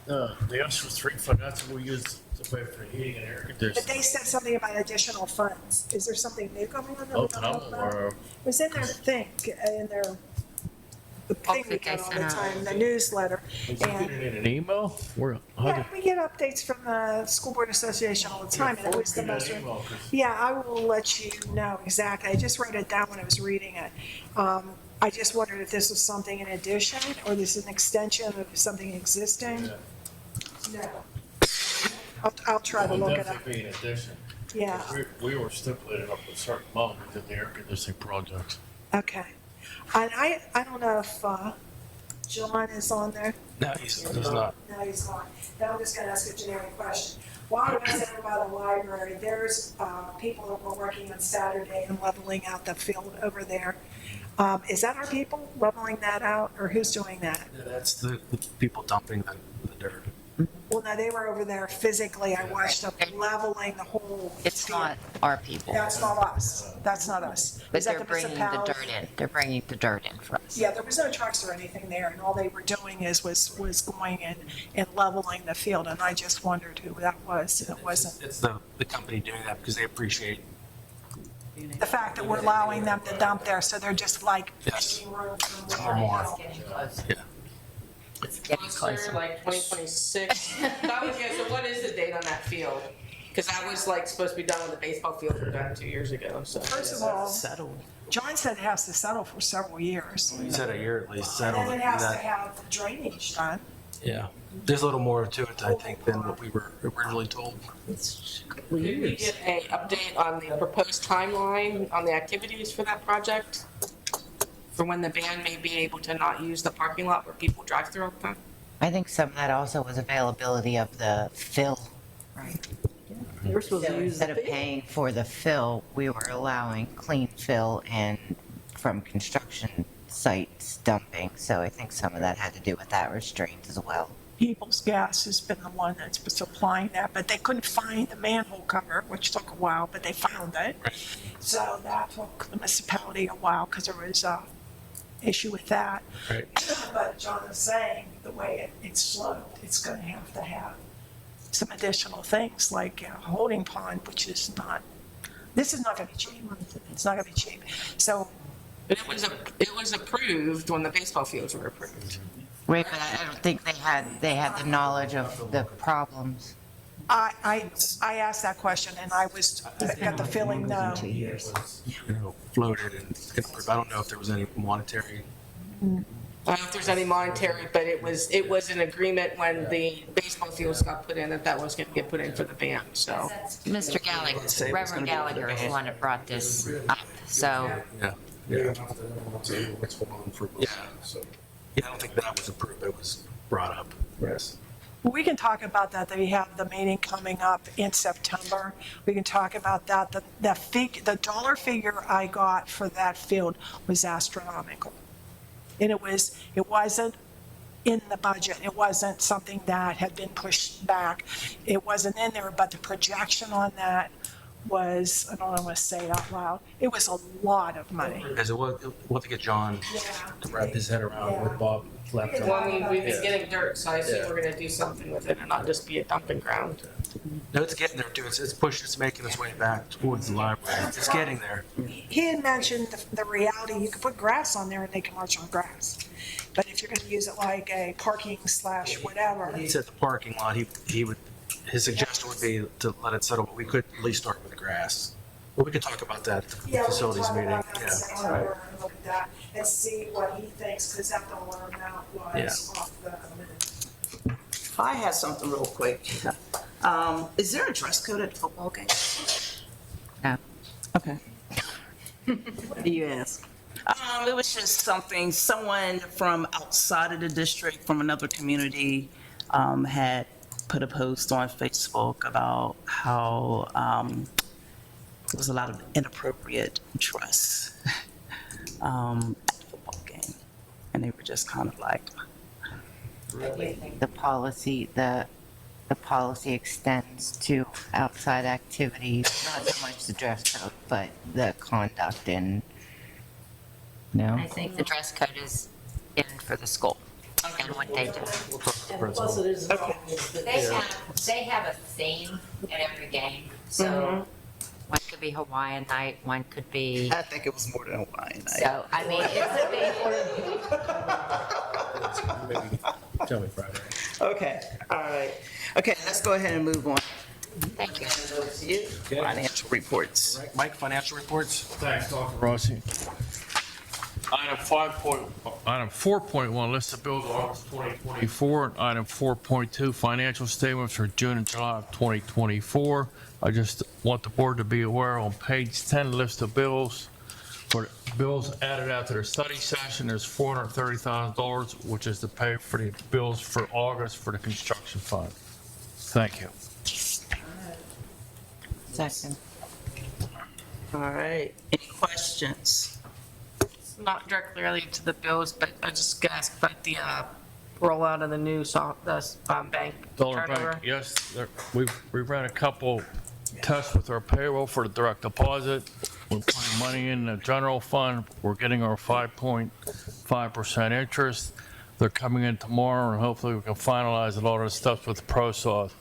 The ESER 3 fund, that's what we use to pay for heating and air But conditioning. they said something about additional funds. Is there something new going on that we Oh, don't that know I'm about? aware of. It was in their thing, in their, the thing we get all the time, the newsletter. Did you And get it in an email? Where? How yeah, did? we get updates from the School Board Association all the time, and it was the most. Email, 'cause Yeah, I will let you know exactly. I just wrote it down when I was reading it. I just wondered if this was something in addition, or this is an extension of something existing? No. I'll try to It would look it up. definitely be an addition. Yeah, We were stipulated up to a certain amount we did the air conditioning project. okay. And I don't know if, John is on there? No, he's not. No, he's not. Now I'm just gonna ask a generic question. While I was over by the library, there's, people that were working on Saturday and leveling out the field over there. Is that our people leveling that out, or who's doing that? That's the people dumping the dirt. Well, no, they were over there physically. I watched them leveling the whole. It's not our people, That's not us. That's not us. but Is that they're the bringing the municipality? dirt in. They're bringing the dirt in for us. Yeah, there was no trucks or anything there, and all they were doing was going in and leveling the field, and I just wondered who that was. It wasn't. It's the company doing that because they appreciate. The fact that we're allowing them to dump there, so they're just like Yes. making room For more. Yeah. It's getting closer. Like 2026. That was, yeah, so what is the date on that field? Because that was like supposed to be done when the baseball fields were done 2 years ago, so. First of all, John said it has to settle for several years. He said a year at least And settled then it. it has to That- have drainage done. Yeah. There's a little more to it, I think, than what we were originally told. Could we get a update on the proposed timeline on the activities for that project? For when the band may be able to not use the parking lot where people drive through all the time? I think some of that also was availability of the fill. We're supposed to use Instead of paying for the fill, we were allowing clean fill and from construction sites dumping. So I think some of that had to do with that restraint as well. People's Gas has been the one that's been supplying that, but they couldn't find the manhole cover, which took a while, but they found it. So that took the municipality a while because there was a issue with that. Right. But John is saying the way it's sloped, it's going to have some additional things like a holding pond, which is not, this is not going to be cheap. It's not going to be cheap. So But it was approved when the baseball fields were approved. Right, but I don't think they had the knowledge of the problems. I asked that question and I got the feeling no. You know, floated and I don't know if there was any monetary. I don't know if there's any monetary, but it was an agreement when the baseball fields got put in that was going to get put in for the band, so. Mr. Gallagher, Reverend Gallagher is the one that brought this up, so. Yeah. Yeah. Yeah, I don't think that was approved, it was brought up. Yes. We can talk about that. We have the meeting coming up in September. We can talk about that. The dollar figure I got for that field was astronomical. And it wasn't in the budget. It wasn't something that had been pushed back. It wasn't in there, but the projection on that was, I don't want to say it out loud, it was a lot of money. Because we'll have to get John to wrap his head around what Bob left. Well, I mean, we've been Yeah. getting dirt, so I assume Yeah. we're going to do something with it and not just be a dumping ground. No, it's getting there too. It's making its way back towards the library. It's getting there. He had mentioned the reality, you could put grass on there and they can march on grass. But if you're going to use it like a parking / whatever. He said the parking lot, his suggestion would be to let it settle, but we could at least start with the grass. Well, we could talk about that at the Yeah, we can facilities talk meeting. about that in Yeah. September and look at that and see what he thinks, because that dollar amount was off the minute. I have something real quick. Is there a dress code at the football game? No. Okay. What do you ask? It was just something, someone from outside of the district, from another community, had put a post on Facebook about how there was a lot of inappropriate dress at the football game. And they were just kind of like, I think the policy extends to outside activities, not so much the dress code, but the conduct and, no? I think the dress code is in for the school. and what they do. We'll talk to the And principal. plus it is. They have a theme at every game, so one could be Hawaiian night, one could be, I think it was more than Hawaiian night. so, I mean, it's a big, Maybe tell me Friday. Okay, all right. Okay, let's go ahead and move on. thank you. Over to you. Financial reports. Right, Mike, financial reports? Thanks, Dr. Rossi. Item 4.1, list of bills of August 2024. And item 4.2, financial statements for June and July of 2024. I just want the board to be aware on page 10, list of bills. For bills added after the study session, there's $430,000, which is to pay for the bills for August for the construction fund. Thank you. Second. All right, any questions? It's not directly related to the bills, but I just gonna ask about the rollout of the new bank Dollar turnover. Bank, yes, we've ran a couple tests with our payroll for the direct deposit. We're putting money in the general fund. We're getting our 5.5% interest. They're coming in tomorrow, and hopefully we can finalize a lot of the stuff with ProSoft.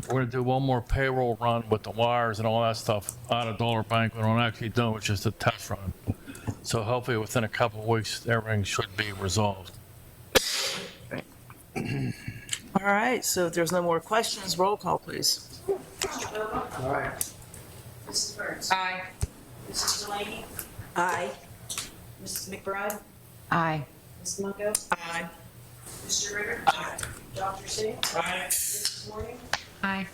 We're gonna do one more payroll run with the wires and all that stuff out of Dollar Bank. We don't actually do it, it's just a test run. So hopefully within a couple of weeks, everything should be resolved. All right, so if there's no more questions, roll call, please. Mr. Bogo? All right. Mrs. Burns? Aye. Mrs. Delaney? Aye. Mrs. McBride? Aye. Ms. Mungo? Aye. Mr. Ritter? Aye. Dr. Singh? Aye. Mrs. Mourning? Aye.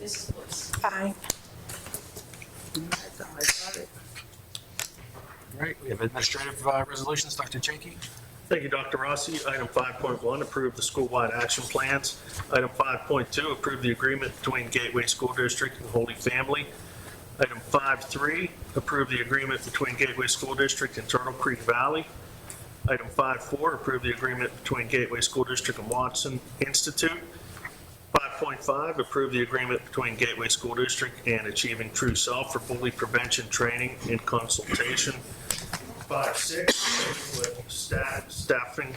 Mrs. Bliss? Aye. All right, we have administrative resolutions. Dr. Jenke? Thank you, Dr. Rossi. Item 5.1, approve the school-wide action plans. Item 5.2, approve the agreement between Gateway School District and Holy Family. Item 5.3, approve the agreement between Gateway School District and Turtle Creek Valley. Item 5.4, approve the agreement between Gateway School District and Watson Institute. 5.5, approve the agreement between Gateway School District and Achieving True Self for bully prevention training and consultation. 5.6, with staffing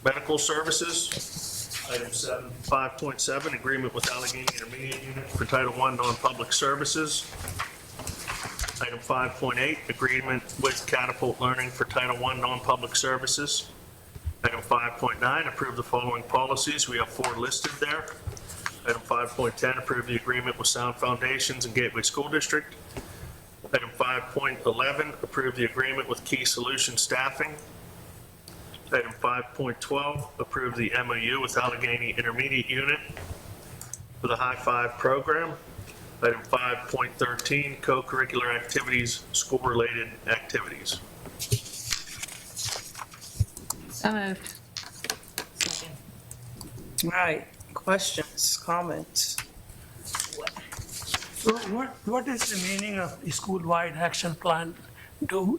medical services. Item 5.7, agreement with Allegheny Intermediate Unit for Title I non-public services. Item 5.8, agreement with Catapult Learning for Title I non-public services. Item 5.9, approve the following policies. We have 4 listed there. Item 5.10, approve the agreement with Sound Foundations and Gateway School District. Item 5.11, approve the agreement with Key Solution Staffing. Item 5.12, approve the MOU with Allegheny Intermediate Unit for the High Five program. Item 5.13, co-curricular activities, school-related activities. So moved. All right, questions, comments? So what is the meaning of the school-wide action plan? Can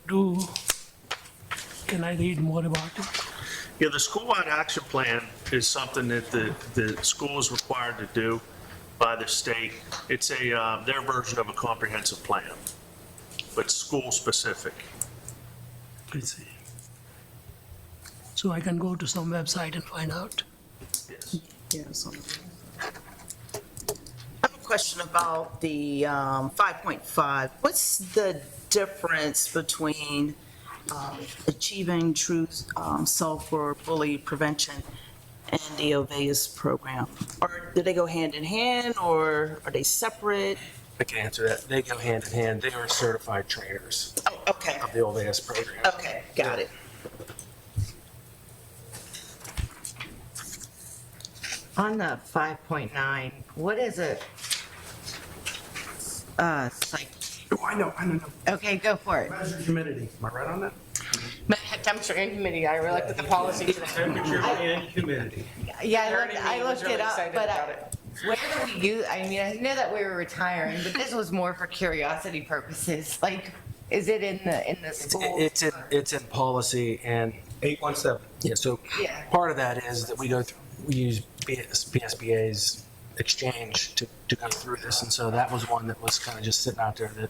I read more about it? Yeah, the school-wide action plan is something that the school is required to do by the state. It's their version of a comprehensive plan, but school-specific. I see. So I can go to some website and find out? Yes. Yes. I have a question about the 5.5. What's the difference between Achieving True Self for bully prevention and the OVEAS program? Or do they go hand in hand, or are they separate? I can answer that. They go hand in hand. They are certified trainers Oh, okay, of the OVS program. okay, got it. On the 5.9, what is it? Psych. Oh, I know. Okay, go for it. Measure humidity. Am I right on that? Temperature and humidity, I looked at the policy today. Temperature and humidity. Yeah, I was looked really it up, excited but about it. where do we use, I mean, I know that we were retiring, but this was more for curiosity purposes. Like, is it in the school? It's in policy and 817. yeah. So Yeah. part of that is that we use BSBA's exchange to go through this, and so that was one that was kind of just sitting out there that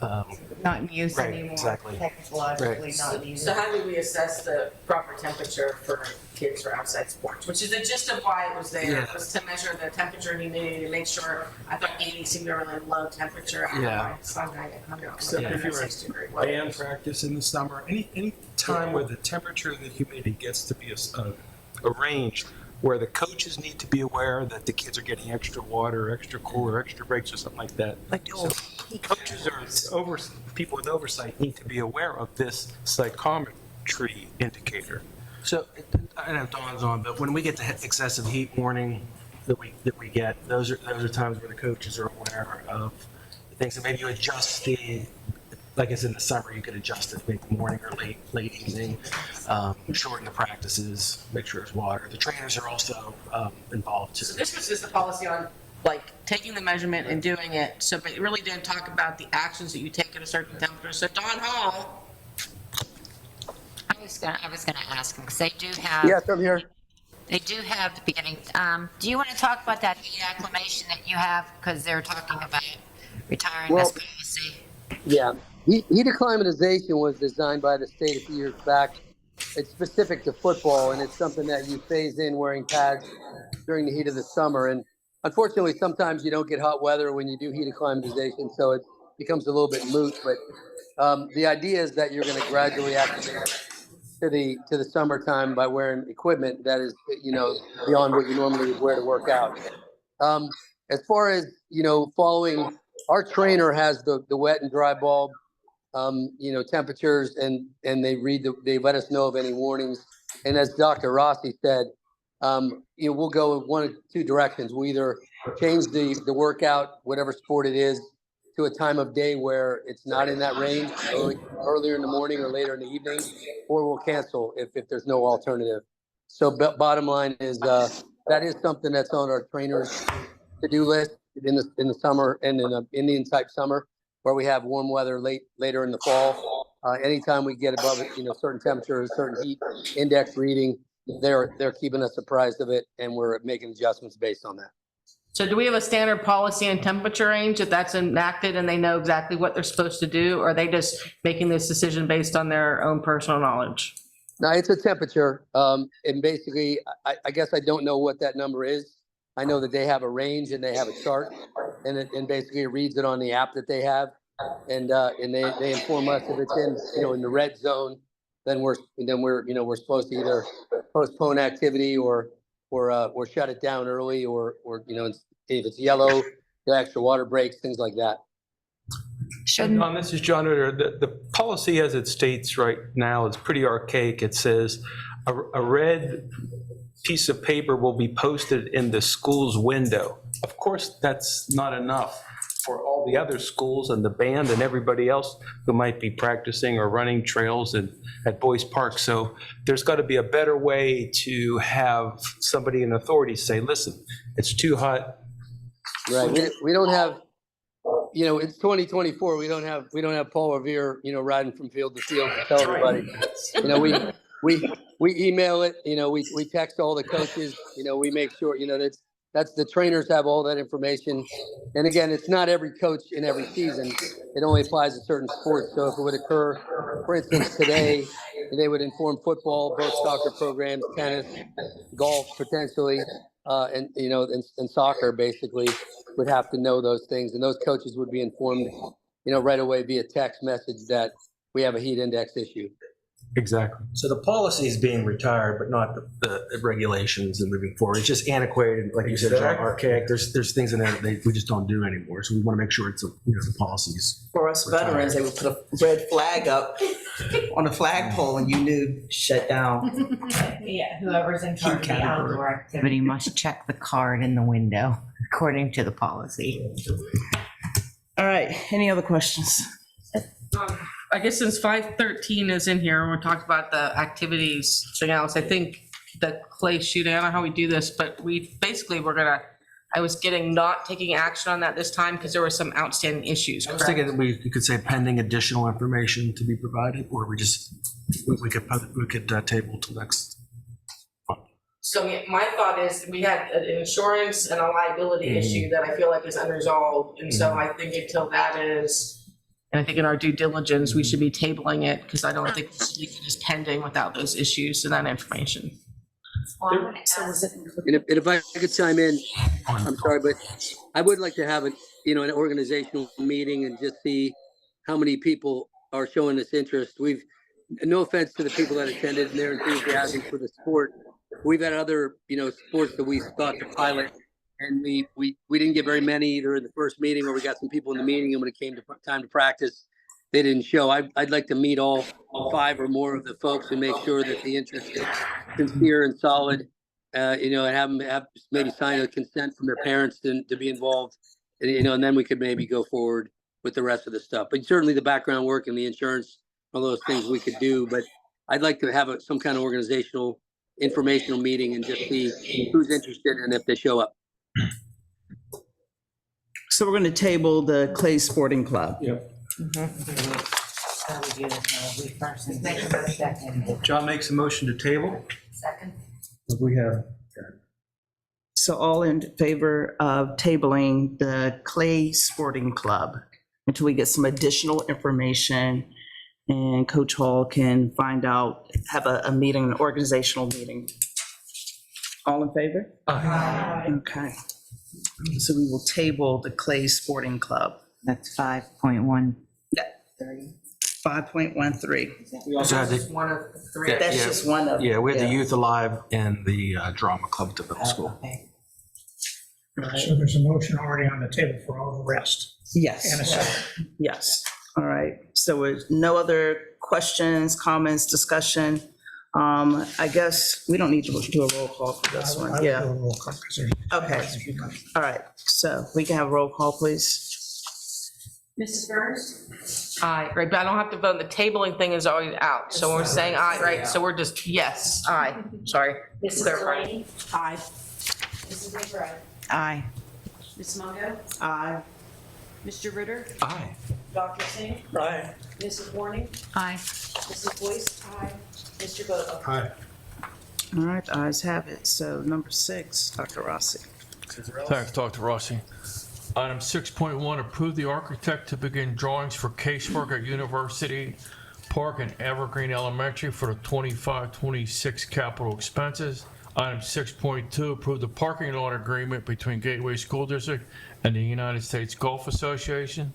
Not in use Right, anymore. exactly. Technologically Right. not in use. So how do we assess the proper temperature for kids for outside sports? Which is the gist of why it was there, Yeah. was to measure the temperature and humidity to make sure, I thought 80 seemed a really low temperature. I don't Yeah. know, it's not gonna get 100. So if you're 60 degree at weather. band practice in the summer, any time where the temperature and the humidity gets to be a range where the coaches need to be aware that the kids are getting extra water, extra cooler, extra breaks or something like that. So coaches or people with oversight need to be aware of this psychometry indicator. So I don't know if Dawn's on, but when we get the excessive heat warning that we get, those are times where the coaches are aware of things. So maybe you adjust like it's in the summer, you could adjust it, maybe morning or late evening, shorten the practices, make sure there's water. The trainers are also involved too. So this was just a policy on like taking the measurement and doing it. So, but it really didn't talk about the actions that you take at a certain temperature. So Dawn Hall. I was gonna ask them, because they do have. Yes, I'm here. They do have the beginning. Do you want to talk about that heat acclimation that you have? Because they're talking about retiring this policy. Yeah. Heat acclimatization was designed by the state a few years back. It's specific to football, and it's something that you phase in wearing pads during the heat of the summer. And unfortunately, sometimes you don't get hot weather when you do heat acclimatization, so it becomes a little bit moot. But the idea is that you're going to gradually acclimate to the summertime by wearing equipment that is, beyond what you normally would wear to work out. As far as, following, our trainer has the wet and dry bulb, temperatures, and they let us know of any warnings. And as Dr. Rossi said, we'll go one of two directions. We'll either change the workout, whatever sport it is, to a time of day where it's not in that range, earlier in the morning or later in the evening, or we'll cancel if there's no alternative. So bottom line is that is something that's on our trainers' to-do list in the summer and in the Indian type summer, where we have warm weather later in the fall. Anytime we get above certain temperatures, certain heat index reading, they're keeping us apprised of it, and we're making adjustments based on that. So do we have a standard policy and temperature range that that's enacted and they know exactly what they're supposed to do? Or are they just making this decision based on their own personal knowledge? No, it's a temperature. And basically, I guess I don't know what that number is. I know that they have a range and they have a chart, and basically it reads it on the app that they have. And they inform us if it's in the red zone, then we're supposed to either postpone activity or shut it down early, or if it's yellow, the extra water breaks, things like that. John, this is John Ritter. The policy as it states right now is pretty archaic. It says a red piece of paper will be posted in the school's window. Of course, that's not enough for all the other schools and the band and everybody else who might be practicing or running trails at Boys Park. So there's got to be a better way to have somebody in authority say, listen, it's too hot. Right. We don't have, it's 2024. We don't have Paul Revere, riding from field to field to tell everybody. We email it. We text all the coaches. We make sure. That's the trainers have all that information. And again, it's not every coach in every season. It only applies to certain sports. So if it would occur, for instance, today, they would inform football, both soccer programs, tennis, golf potentially, and soccer basically would have to know those things. And those coaches would be informed, right away via text message that we have a heat index issue. Exactly. So the policy is being retired, but not the regulations and moving forward. It's just antiquated, like you said, John, archaic. There's things in there that we just don't do anymore. So we want to make sure it's the policies. For us veterans, they would put a red flag up on a flagpole and you knew shut down. Yeah, whoever's in charge of the outdoor activity must check the card in the window, according to the policy. All right, any other questions? I guess since 513 is in here, we're talking about the activities. So now, I think the clay shooting, I don't know how we do this, but I was getting not taking action on that this time because there were some outstanding issues. I was thinking that you could say pending additional information to be provided, or we could table till next. So my thought is we had an insurance and a liability issue that I feel like is unresolved. And so I think until that is, And I think in our due diligence, we should be tabling it because I don't think we should leave it as pending without those issues and that information. And if I could chime in, I'm sorry, but I would like to have an organizational meeting and just see how many people are showing this interest. No offense to the people that attended and their enthusiasm for the sport. We've had other, sports that we thought to pilot, and we didn't get very many either in the first meeting, or we got some people in the meeting, and when it came to time to practice, they didn't show. I'd like to meet all 5 or more of the folks and make sure that the interest is sincere and solid, and have them maybe sign a consent from their parents to be involved, and then we could maybe go forward with the rest of the stuff. But certainly the background work and the insurance, all those things we could do. But I'd like to have some kind of organizational, informational meeting and just see who's interested and if they show up. So we're going to table the Clay Sporting Club. Yep. John makes a motion to table. Second. We have. So all in favor of tabling the Clay Sporting Club until we get some additional information and Coach Hall can have a meeting, an organizational meeting. All in favor? Aye. Okay. So we will table the Clay Sporting Club. That's 5.1. Yeah. 5.13. We also have just one of 3. That's just one of them. Yeah, we had the Youth Alive and the Drama Club at the middle school. So there's a motion already on the table for all the rest. Yes. And a second. Yes. All right. So with no other questions, comments, discussion, I guess we don't need to do a roll call for this one. I would Yeah. do a roll call, 'cause there's- Okay. All right. So we can have a roll call, please. Mrs. Burns? Aye, right, but I don't have to vote. The tabling thing is always out. So we're saying aye, right? So we're just, yes, aye. Sorry. Mrs. Clarify. Delaney? Aye. Mrs. McBride? Aye. Ms. Mungo? Aye. Mr. Ritter? Aye. Dr. Singh? Aye. Mrs. Warning? Aye. Mrs. Boyce? Aye. Mr. Boda? Aye. All right. The ayes have it. So number 6, Dr. Rossi. Thanks, Dr. Rossi. Item 6.1, approve the architect to begin drawings for casework at University Park and Evergreen Elementary for the 25-26 capital expenses. Item 6.2, approve the parking lot agreement between Gateway School District and the United States Golf Association.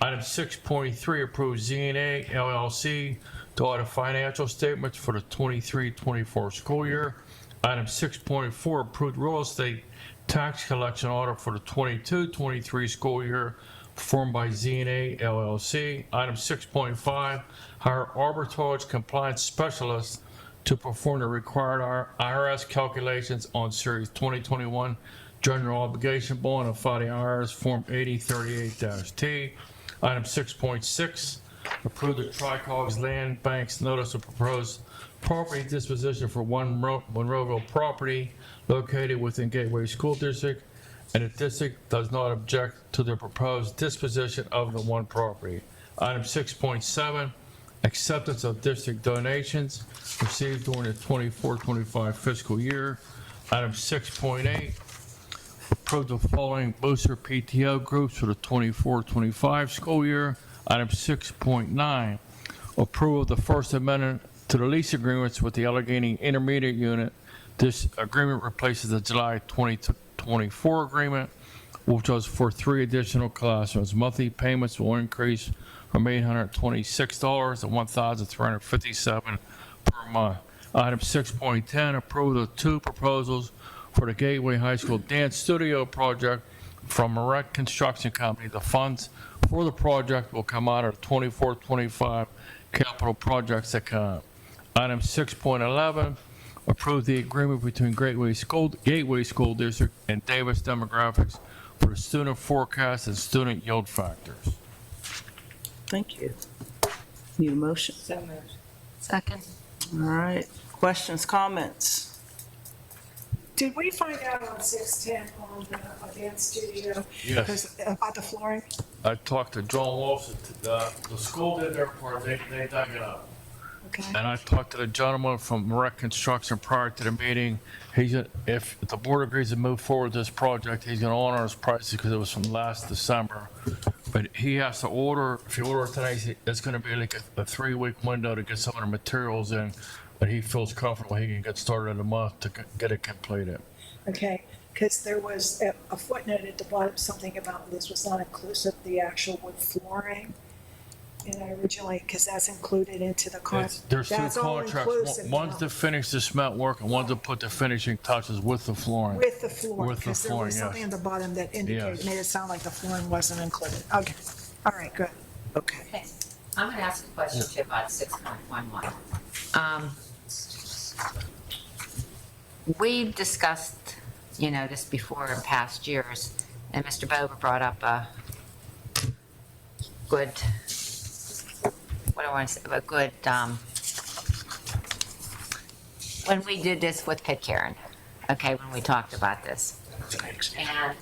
Item 6.3, approve Z&A LLC to audit financial statements for the 23-24 school year. Item 6.4, approved real estate tax collection order for the 22-23 school year performed by Z&A LLC. Item 6.5, hire arbitrage compliance specialist to perform the required IRS calculations on Series 2021 General Obligation Bond and file the IRS Form 8038-T. Item 6.6, approve the Tricogs Land Bank's notice of proposed property disposition for one Monroeville property located within Gateway School District, and the district does not object to the proposed disposition of the one property. Item 6.7, acceptance of district donations received during the 24-25 fiscal year. Item 6.8, approve the following booster PTO groups for the 24-25 school year. Item 6.9, approval of the First Amendment to the lease agreements with the Allegheny Intermediate Unit. This agreement replaces the July 2024 agreement, which was for 3 additional classrooms. Monthly payments will increase from $826 to $1,357 per month. Item 6.10, approval of 2 proposals for the Gateway High School Dance Studio project from Erect Construction Company. The funds for the project will come out of the 24-25 capital projects account. Item 6.11, approve the agreement between Gateway School District and Davis Demographics for the student forecast and student yield factors. Thank you. Need a motion? So moved. Second. All right. Questions, comments? Did we find out on 610 on the dance studio? Yes. About the flooring? I talked to John Walsh. The school did their part. They dug it up. Okay. And I talked to the gentleman from Rec Construction prior to the meeting. If the board agrees to move forward with this project, he's gonna honor his prices because it was from last December. But he has to order, if you order today, it's gonna be like a 3-week window to get some of the materials in. But he feels comfortable he can get started in a month to get it completed. Okay, because there was a footnote at the bottom, something about this was not inclusive of the actual wood flooring. And I originally, because that's included into the contract. There's two That's all contracts. inclusive One's now. to finish the cement work and one's to put the finishing touches with the flooring. With the flooring, With the because there flooring, was yes. something at the bottom that indicated, Yes. made it sound like the flooring wasn't included. Okay, all right, good. Okay. Okay, I'm gonna ask a question too about 6.11. We've discussed, this before in past years, and Mr. Bober brought up a good, when we did this with Pitcairn, okay, when we talked about this. And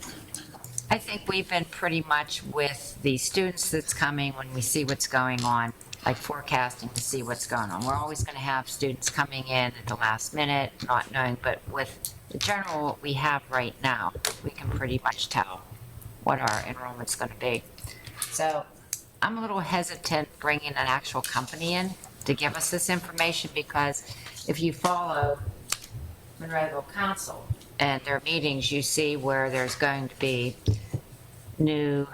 I think we've been pretty much with the students that's coming when we see what's going on, like forecasting to see what's going on. We're always going to have students coming in at the last minute, not knowing, but with the general what we have right now, we can pretty much tell what our enrollment's going to be. So I'm a little hesitant bringing an actual company in to give us this information, because if you follow Monroeville Council and their meetings, you see where there's going to be new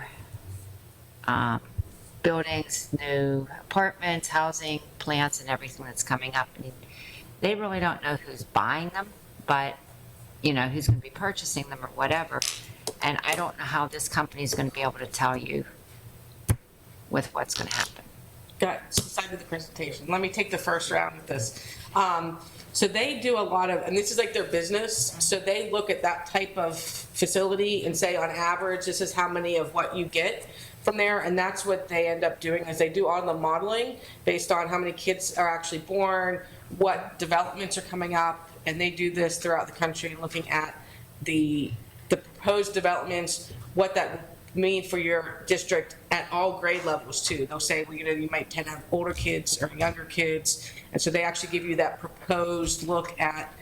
buildings, new apartments, housing, plants, and everything that's coming up. And they really don't know who's buying them, but who's going to be purchasing them or whatever. And I don't know how this company is going to be able to tell you with what's going to happen. Got side of the presentation. Let me take the first round with this. So they do a lot of, and this is like their business. So they look at that type of facility and say, on average, this is how many of what you get from there. And that's what they end up doing, is they do all the modeling based on how many kids are actually born, what developments are coming up. And they do this throughout the country, looking at the proposed developments, what that would mean for your district at all grade levels too. They'll say, well, you might tend to have older kids or younger kids. And so they actually give you that proposed look at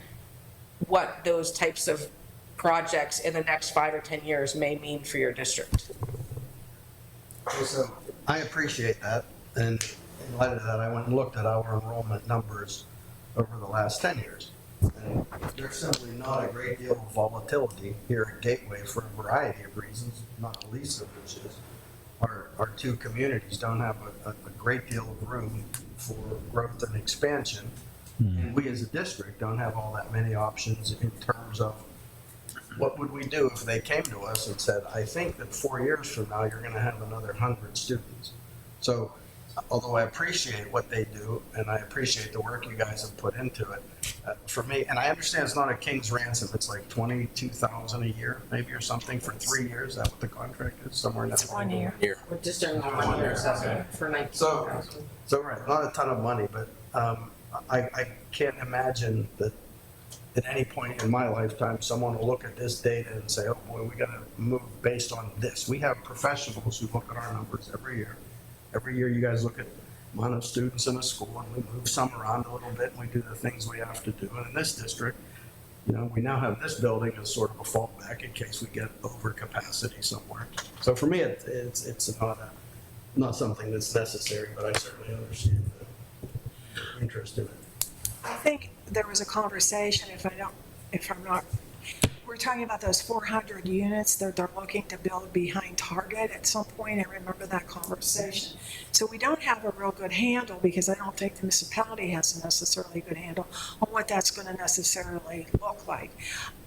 what those types of projects in the next 5 or 10 years may mean for your district. So I appreciate that. And in light of that, I went and looked at our enrollment numbers over the last 10 years. And there's simply not a great deal of volatility here at Gateway for a variety of reasons, not the least of which is our two communities don't have a great deal of room for growth and expansion. And we as a district don't have all that many options in terms of what would we do if they came to us and said, I think that 4 years from now, you're going to have another 100 students. So although I appreciate what they do, and I appreciate the work you guys have put into it, for me, and I understand it's not a king's ransom, it's like $22,000 a year, maybe, or something for 3 years. Is that what the contract is? Somewhere in that. It's 1 year. We're just doing 1 year assessment for 19,000. So right, not a ton of money, but I can't imagine that at any point in my lifetime, someone will look at this data and say, oh boy, we got to move based on this. We have professionals who look at our numbers every year. Every year you guys look at amount of students in a school, and we move some around a little bit, and we do the things we have to do. And in this district, we now have this building as sort of a fallback in case we get over capacity somewhere. So for me, it's not something that's necessary, but I certainly understand the interest in it. I think there was a conversation, we're talking about those 400 units that they're looking to build behind Target at some point. I remember that conversation. So we don't have a real good handle, because I don't think the municipality has a necessarily good handle on what that's going to necessarily look like.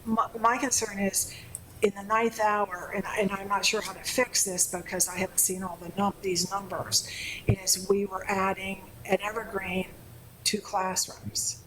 My concern is in the 9th hour, and I'm not sure how to fix this because I haven't seen all these numbers, is we were adding at Evergreen 2 classrooms.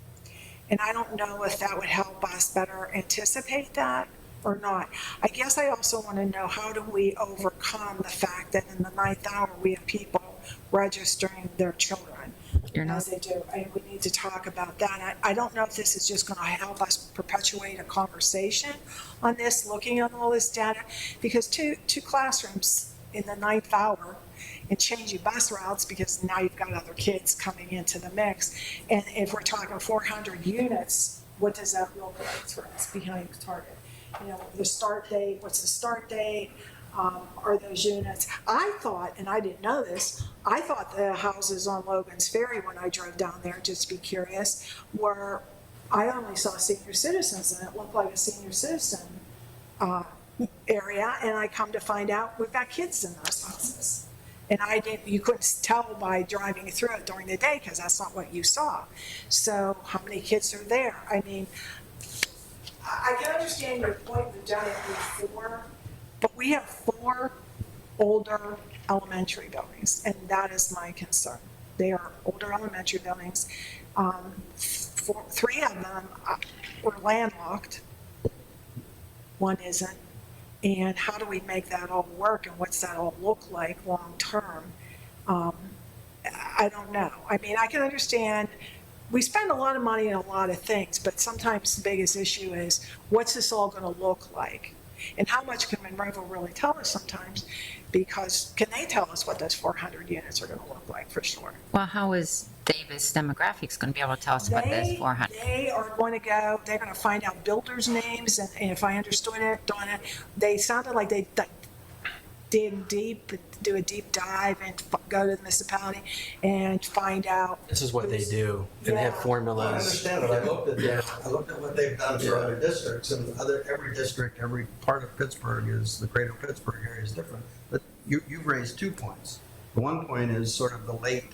And I don't know if that would help us better anticipate that or not. I guess I also want to know, how do we overcome the fact that in the 9th hour we have people registering their children as they do, and we need to talk about that. I don't know if this is just going to help us perpetuate a conversation on this, looking at all this data, because two classrooms in the ninth hour and changing bus routes because now you've got other kids coming into the mix. And if we're talking 400 units, what does that look like for us behind Target? You know, the start date, what's the start date? Are those units? I thought, and I didn't know this, I thought the houses on Logan's Ferry when I drove down there, just to be curious, were, I only saw senior citizens and it looked like a senior citizen area. And I come to find out we've got kids in those houses. And you couldn't tell by driving through it during the day because that's not what you saw. So how many kids are there? I mean, I can understand your point, we've done it before, but we have 4 older elementary buildings, and that is my concern. They are older elementary buildings. 3 of them were landlocked. 1 isn't. And how do we make that all work, and what's that all look like long term? I don't know. I mean, I can understand we spend a lot of money on a lot of things, but sometimes the biggest issue is what's this all going to look like? And how much can Monroeville really tell us sometimes? Because can they tell us what those 400 units are going to look like for sure? Well, how is Davis Demographics going to be able to tell us what those 400? They are going to go, they're going to find out builders' names, and if I understood it, Donna, they sounded like they dig deep, do a deep dive and go to the municipality and find out. This is what they do, and they have formulas. I understand it. I looked at what they've done for other districts, and every district, every part of Pittsburgh is, the greater Pittsburgh area is different. But you've raised 2 points. The one point is sort of the late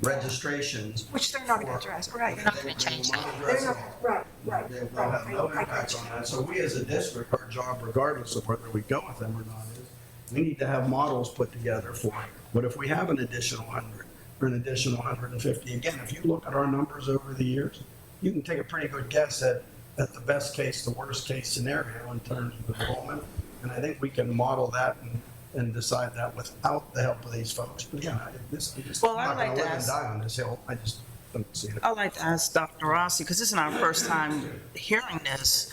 registrations. Which they're not going to address, right? They're not going to change that. They're not, right. They'll have no impact on that. So we as a district, our job, regardless of whether we go with them or not, is we need to have models put together for what if we have an additional 100 or an additional 150. Again, if you look at our numbers over the years, you can take a pretty good guess at the best case, the worst case scenario in terms of enrollment. And I think we can model that and decide that without the help of these folks. But again, I'm just Well, not I'd like going to to live and ask- die on this hill. I just don't see it. I'd like to ask Dr. Rossi, because this is our first time hearing this.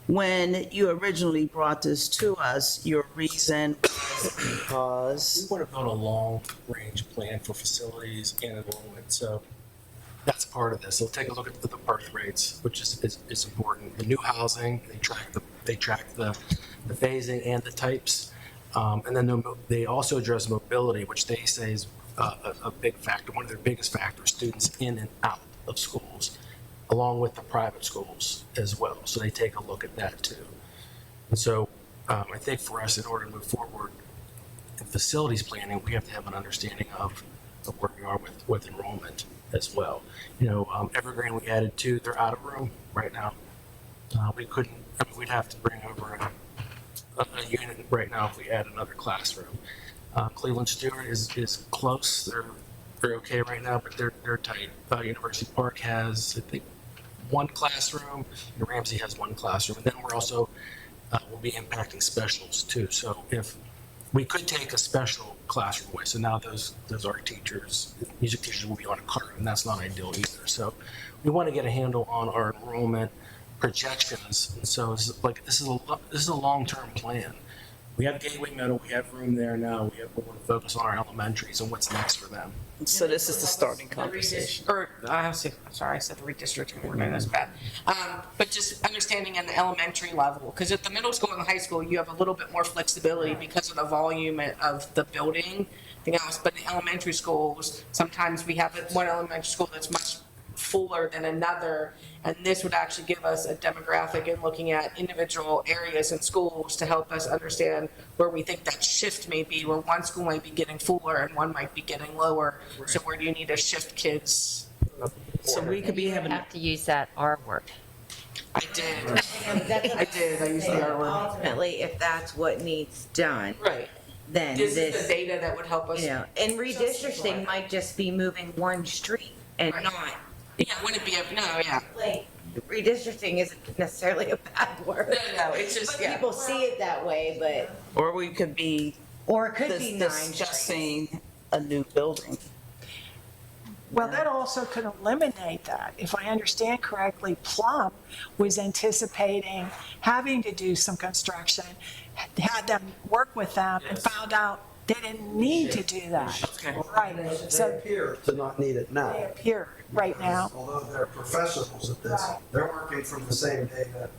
When you originally brought this to us, your reason was because We want to build a long-range plan for facilities and enrollment, so that's part of this. So take a look at the birth rates, which is important. The new housing, they track the phasing and the types, and then they also address mobility, which they say is a big factor, one of their biggest factors, students in and out of schools, along with the private schools as well. So they take a look at that too. And so I think for us, in order to move forward in facilities planning, we have to have an understanding of where we are with enrollment as well. You know, Evergreen, we added 2, they're out of room right now. We'd have to bring over a unit right now if we add another classroom. Cleveland Stewart is close. They're okay right now, but they're tight. University Park has, I think, 1 classroom, and Ramsey has 1 classroom. And then we're also, we'll be impacting specials too. So if we could take a special classroom away, so now those art teachers, music teachers will be on a cart, and that's not ideal either. So we want to get a handle on our enrollment projections. And so it's like, this is a long-term plan. We have Gateway Middle, we have room there now. We want to focus on our elementaries and what's next for them. So this is the starting conversation. I said the redistricting, we're doing this bad. But just understanding at the elementary level, because at the middle school and the high school, you have a little bit more flexibility because of the volume of the building, everything else. But in elementary schools, sometimes we have one elementary school that's much fuller than another, and this would actually give us a demographic and looking at individual areas in schools to help us understand where we think that shift may be, where one school might be getting fuller and one might be getting lower. So where do you need to shift kids? So we could be having. Have to use that R word. I did. I used the R word. Ultimately, if that's what needs done. Right. Then This is the data that would help us. You know, and redistricting might just be moving one street and not. Yeah, wouldn't be yeah. Like, redistricting isn't necessarily a bad word. No, it's just, But people see it that way, but. Or we could be. Or it could be 9 discussing a new building. Well, that also could eliminate that. If I understand correctly, Plum was anticipating having to do some construction, had them work with them, and found out they didn't need to do that. Right, They so appear to not need it now. they appear right now. Although they're professionals at this, they're working from the same data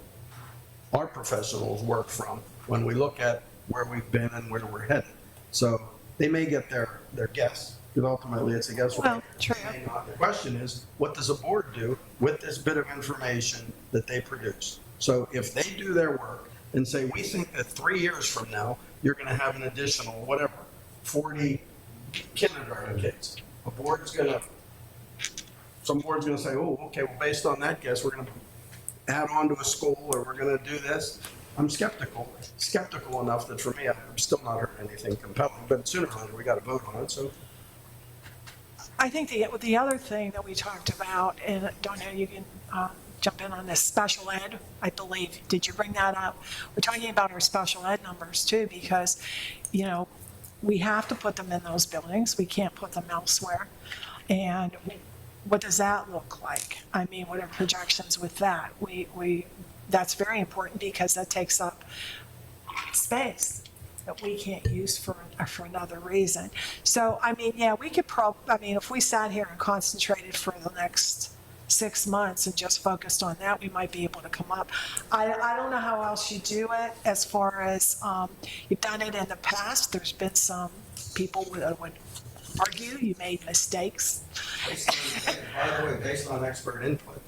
our professionals work from when we look at where we've been and where we're headed. So they may get their guess, because ultimately it's a guess. Well, true. The question is, what does a board do with this bit of information that they produce? So if they do their work and say, we think that 3 years from now, you're going to have an additional, whatever, 40 kindergarten kids. Some board's going to say, oh, okay, well, based on that guess, we're going to add on to a school, or we're going to do this. I'm skeptical enough that for me, I've still not heard anything compelling, but sooner or later, we got to vote on it, so. I think the other thing that we talked about, and don't know, you can jump in on this, special ed, I believe. Did you bring that up? We're talking about our special ed numbers too, because, you know, we have to put them in those buildings. We can't put them elsewhere. And what does that look like? I mean, what are projections with that? That's very important because that takes up space that we can't use for another reason. So, I mean, yeah, we could if we sat here and concentrated for the next 6 months and just focused on that, we might be able to come up. I don't know how else you do it as far as, you've done it in the past. There's been some people that would argue you made mistakes. By the way, based on expert input.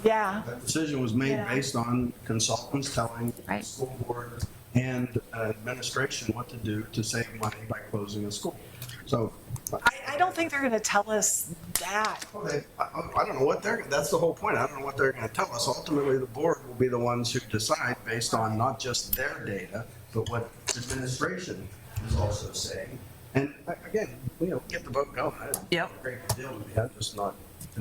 Yeah. That decision was made based on consultants telling the school board and administration what to do to save money by closing a school. So I don't think they're going to tell us that. I don't know what that's the whole point. I don't know what they're going to tell us. Ultimately, the board will be the ones who decide based on not just their data, but what administration is also saying. And again, get the vote going. Yep. A great deal to be had, just not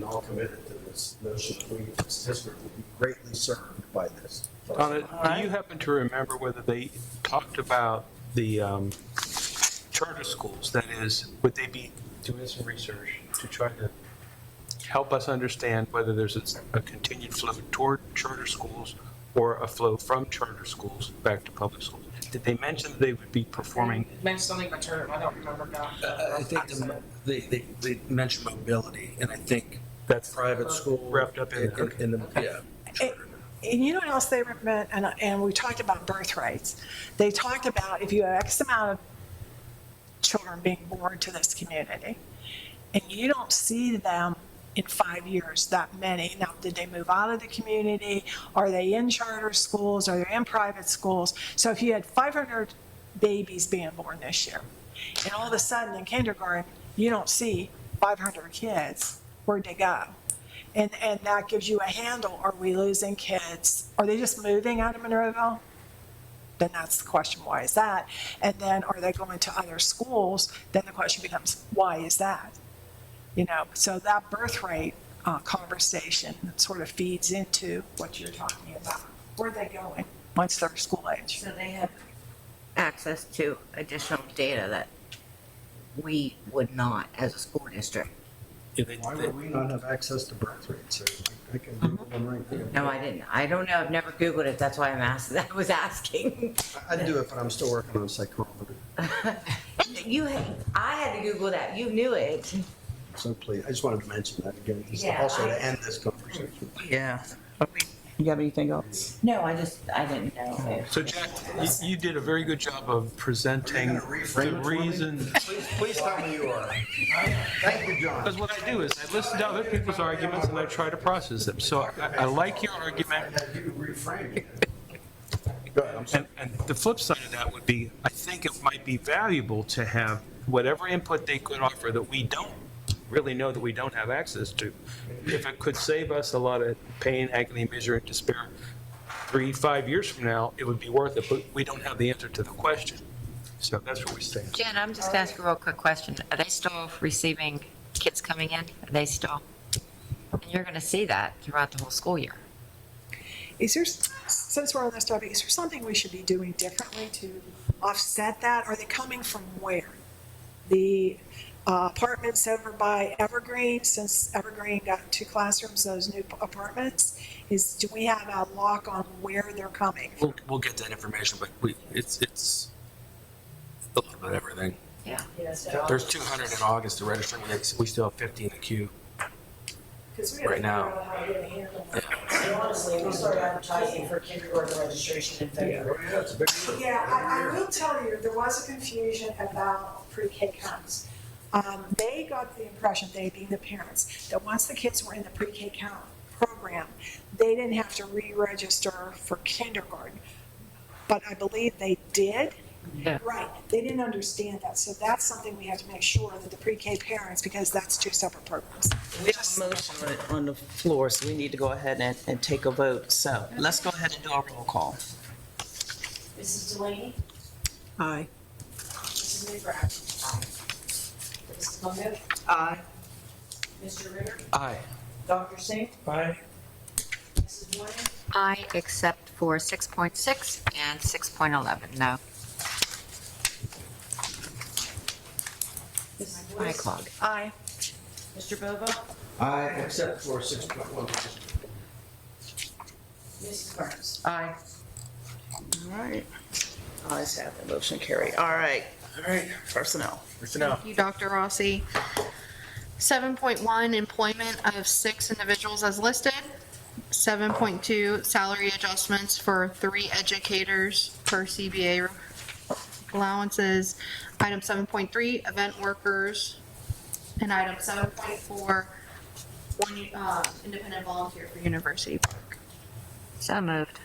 all committed to this notion that this district will be greatly served by this. Donna, do you happen to remember whether they talked about the charter schools? That is, would they be doing some research to try to help us understand whether there's a continued flow toward charter schools or a flow from charter schools back to public schools? Did they mention that they would be performing? Mentioned something about charter, I don't remember now. I think they mentioned mobility, and I think that's private school wrapped up in the And you know what else they meant? And we talked about birth rates. They talked about if you have X amount of children being born to this community, and you don't see them in 5 years, that many. Now, did they move out of the community? Are they in charter schools? Are they in private schools? So if you had 500 babies being born this year, and all of a sudden in kindergarten, you don't see 500 kids, where'd they go? And that gives you a handle. Are we losing kids? Are they just moving out of Monroeville? Then that's the question, why is that? And then are they going to other schools? Then the question becomes, why is that? So that birth rate conversation sort of feeds into what you're talking about. Where are they going once they're school age? So they have access to additional data that we would not as a school district. Why would we not have access to birth rates? I can Google them right there. No, I didn't. I don't know. I've never Googled it. That's why I was asking. I'd do it, but I'm still working on psychology. I had to Google that. You knew it. So please, I just wanted to mention that again, Yeah, also to end this conversation. Yeah. You have anything else? No, I didn't know. So Jack, you did a very good job of presenting the reason. Please tell me you are. Thank you, John. Because what I do is I listen to other people's arguments and I try to process them. So I like your argument. And the flip side of that would be, I think it might be valuable to have whatever input they could offer that we don't really know that we don't have access to. If it could save us a lot of pain, agony, misery, and despair 3-5 years from now, it would be worth it, but we don't have the answer to the question. So that's where we stand. Jen, I'm just asking a real quick question. Are they still receiving kids coming in? Are they still? And you're going to see that throughout the whole school year. Is there, since we're on this topic, is there something we should be doing differently to offset that? Are they coming from where? apartments over by Evergreen, since Evergreen got 2 classrooms, those new apartments, do we have a lock on where they're coming? We'll get that information, but it's a little bit of everything. Yeah. There's 200 in August to register. We still have 50 in the queue right now. So honestly, we started advertising for kindergarten registration in February. Yeah, I will tell you, there was a confusion about pre-K counts. They got the impression, they being the parents, that once the kids were in the pre-K count program, they didn't have to re-register for kindergarten. But I believe they did. Yeah. Right, they didn't understand that, so that's something we have to make sure that the pre-K parents, because that's 2 separate programs. We have a motion on the floor, so we need to go ahead and take a vote. So let's go ahead and do a roll call. Mrs. Delaney? Aye. Mrs. McBride? Aye. Mrs. Longo? Aye. Mr. Ritter? Aye. Dr. Singh? Aye. Mrs. Warren? I, except for 6.6 and 6.11, no. Mrs. Aye, Boyce? Clog. Aye. Mr. Bova? I except for 6.1. Mrs. Burns? Aye. All right. Ayes have it, motion carried. All right, personnel. Thank you, Dr. Rossi. 7.1, employment of 6 individuals as listed. 7.2, salary adjustments for 3 educators per CBA allowances. Item 7.3, event workers. And item 7.4, 1 independent volunteer for university work. So moved.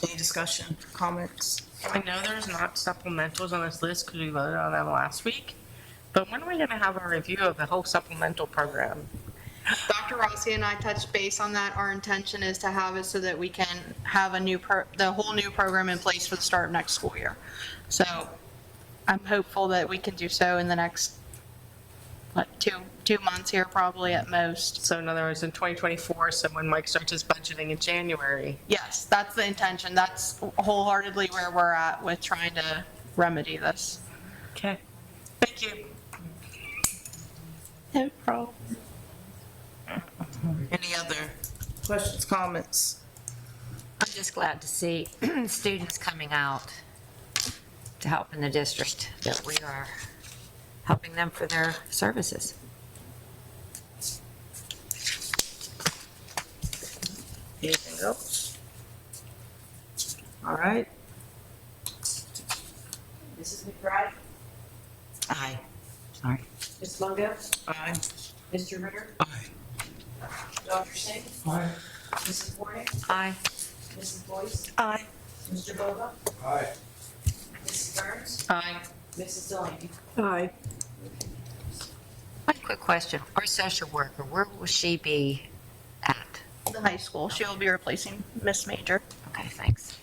Any discussion, comments? I know there's not supplementals on this list because we voted on them last week, but when are we gonna have a review of the whole supplemental program? Dr. Rossi and I touched base on that. Our intention is to have it so that we can have the whole new program in place for the start of next school year. So I'm hopeful that we can do so in the next, two months here probably at most. So in other words, in 2024, so when Mike starts his budgeting in January. Yes, that's the intention. That's wholeheartedly where we're at with trying to remedy this. Okay. Thank you. No problem. Any other questions, comments? I'm just glad to see students coming out to help in the district, that we are helping them for their services. Anything else? All right. Mrs. McBride? Aye. Sorry. Ms. Longo? Aye. Mr. Ritter? Aye. Dr. Singh? Aye. Mrs. Warren? Aye. Mrs. Boyce? Aye. Mr. Bova? Aye. Mrs. Burns? Aye. Mrs. Delaney? Aye. One quick question. Our social worker, where will she be at? The high school. She'll be replacing Miss Major. Okay, thanks.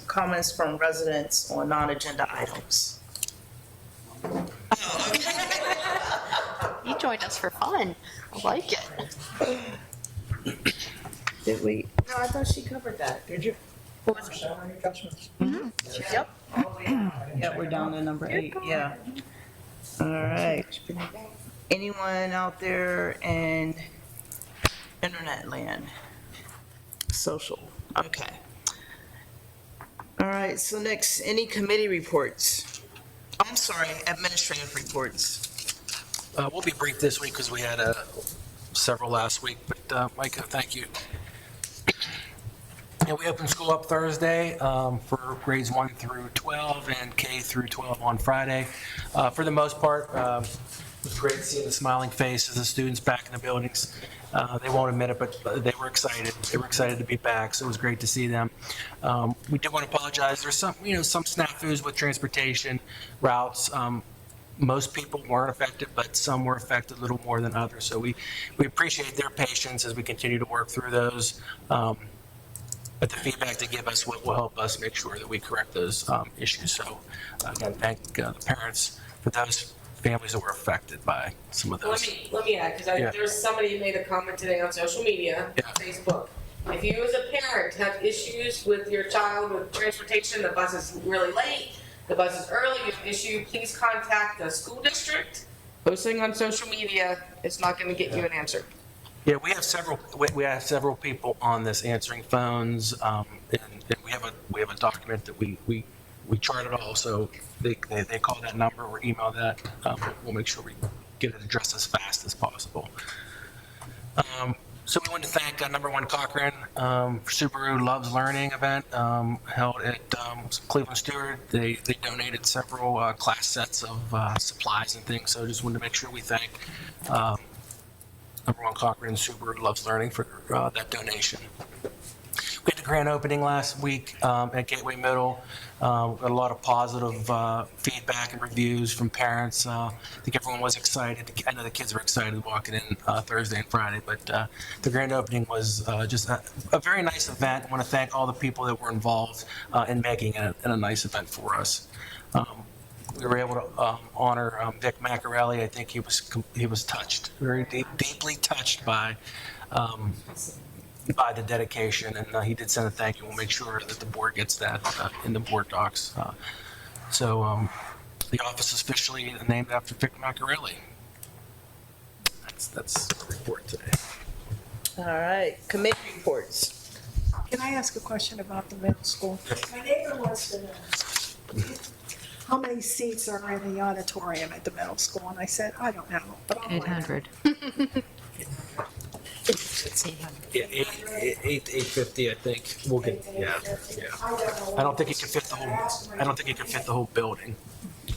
Comments from residents on non-agenda items. You joined us for fun. I like it. Did we? No, I thought she covered that. Did you? What was it? Salary adjustments? Yep. Yeah, we're down to number 8, yeah. All right. Anyone out there in internet land? Social, okay. All right, so next, any committee reports? I'm sorry, administrative reports. We'll be brief this week because we had several last week, but Micah, thank you. Yeah, we opened school up Thursday for grades 1 through 12 and K through 12 on Friday. For the most part, it was great seeing the smiling faces of the students back in the buildings. They won't admit it, but they were excited. They were excited to be back, so it was great to see them. We did want to apologize. There's some snafus with transportation routes. Most people weren't affected, but some were affected a little more than others. So we appreciate their patience as we continue to work through those. But the feedback they give us will help us make sure that we correct those issues. So again, thank the parents for those families that were affected by some of those. Let me add, because Yeah. there's somebody who made a comment today on social media, Yeah. Facebook, If you as a parent have issues with your child with transportation, the bus is really late, the bus is early, you have an issue, please contact the school district. Posting on social media is not gonna get you an answer. Yeah, we have several people on this answering phones, and we have a document that we chart it all. So they call that number or email that. We'll make sure we get it addressed as fast as possible. So we want to thank number one Cochrane for Subaru Loves Learning event held at Cleveland Stewart. They donated several class sets of supplies and things. So just wanted to make sure we thank number one Cochrane Subaru Loves Learning for that donation. We had the grand opening last week at Gateway Middle. Got a lot of positive feedback and reviews from parents. I think everyone was excited. I know the kids were excited walking in Thursday and Friday, but the grand opening was just a very nice event. I want to thank all the people that were involved in making it a nice event for us. We were able to honor Vic Macarelli. I think he was touched, very deeply touched by the dedication, and he did send a thank you. We'll make sure that the board gets that in the board docs. So the office is officially named after Vic Macarelli. That's the report today. All right, committee reports. Can I ask a question about the middle school? My neighbor wants to know how many seats are in the auditorium at the middle school, and I said, I don't know, but I'll find out. 800. Yeah, 850, I think. We'll get, yeah. I don't think it can fit the whole. I don't think it can fit the whole building.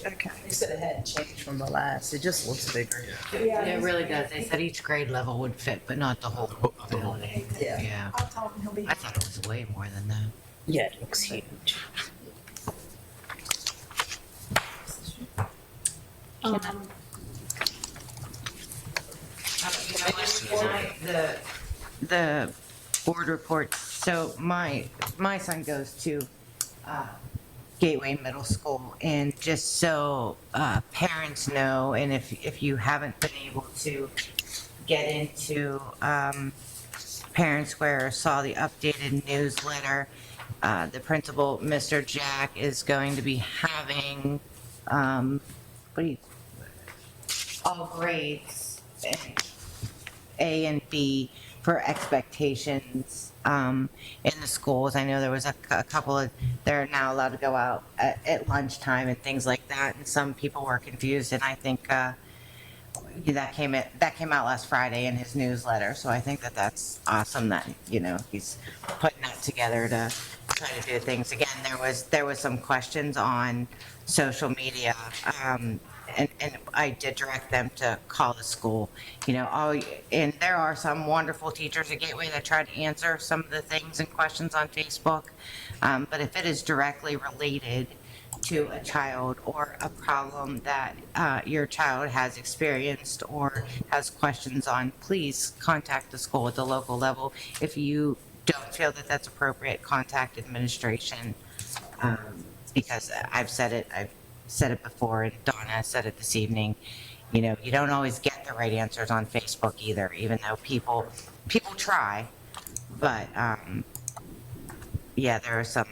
Okay. They said it hadn't changed from the last. It just looks bigger. It really does. They said each grade level would fit, but not the whole building. Yeah. Yeah. I'll tell him he'll be. I thought it was way more than that. Yeah, it looks huge. The board reports. So my son goes to Gateway Middle School, and just so parents know, and if you haven't been able to get into Parent Square or saw the updated newsletter, the principal, Mr. Jack, is going to be having all grades, A and B, for expectations in the schools. I know there was a couple of, they're now allowed to go out at lunchtime and things like that, and some people were confused, and I think that came out last Friday in his newsletter. So I think that's awesome that he's putting that together to try to do things. Again, there was some questions on social media, and I did direct them to call the school. And there are some wonderful teachers at Gateway that try to answer some of the things and questions on Facebook. But if it is directly related to a child or a problem that your child has experienced or has questions on, please contact the school at the local level. If you don't feel that that's appropriate, contact administration, because I've said it before, and Donna said it this evening. You don't always get the right answers on Facebook either, even though people try. But yeah, there are some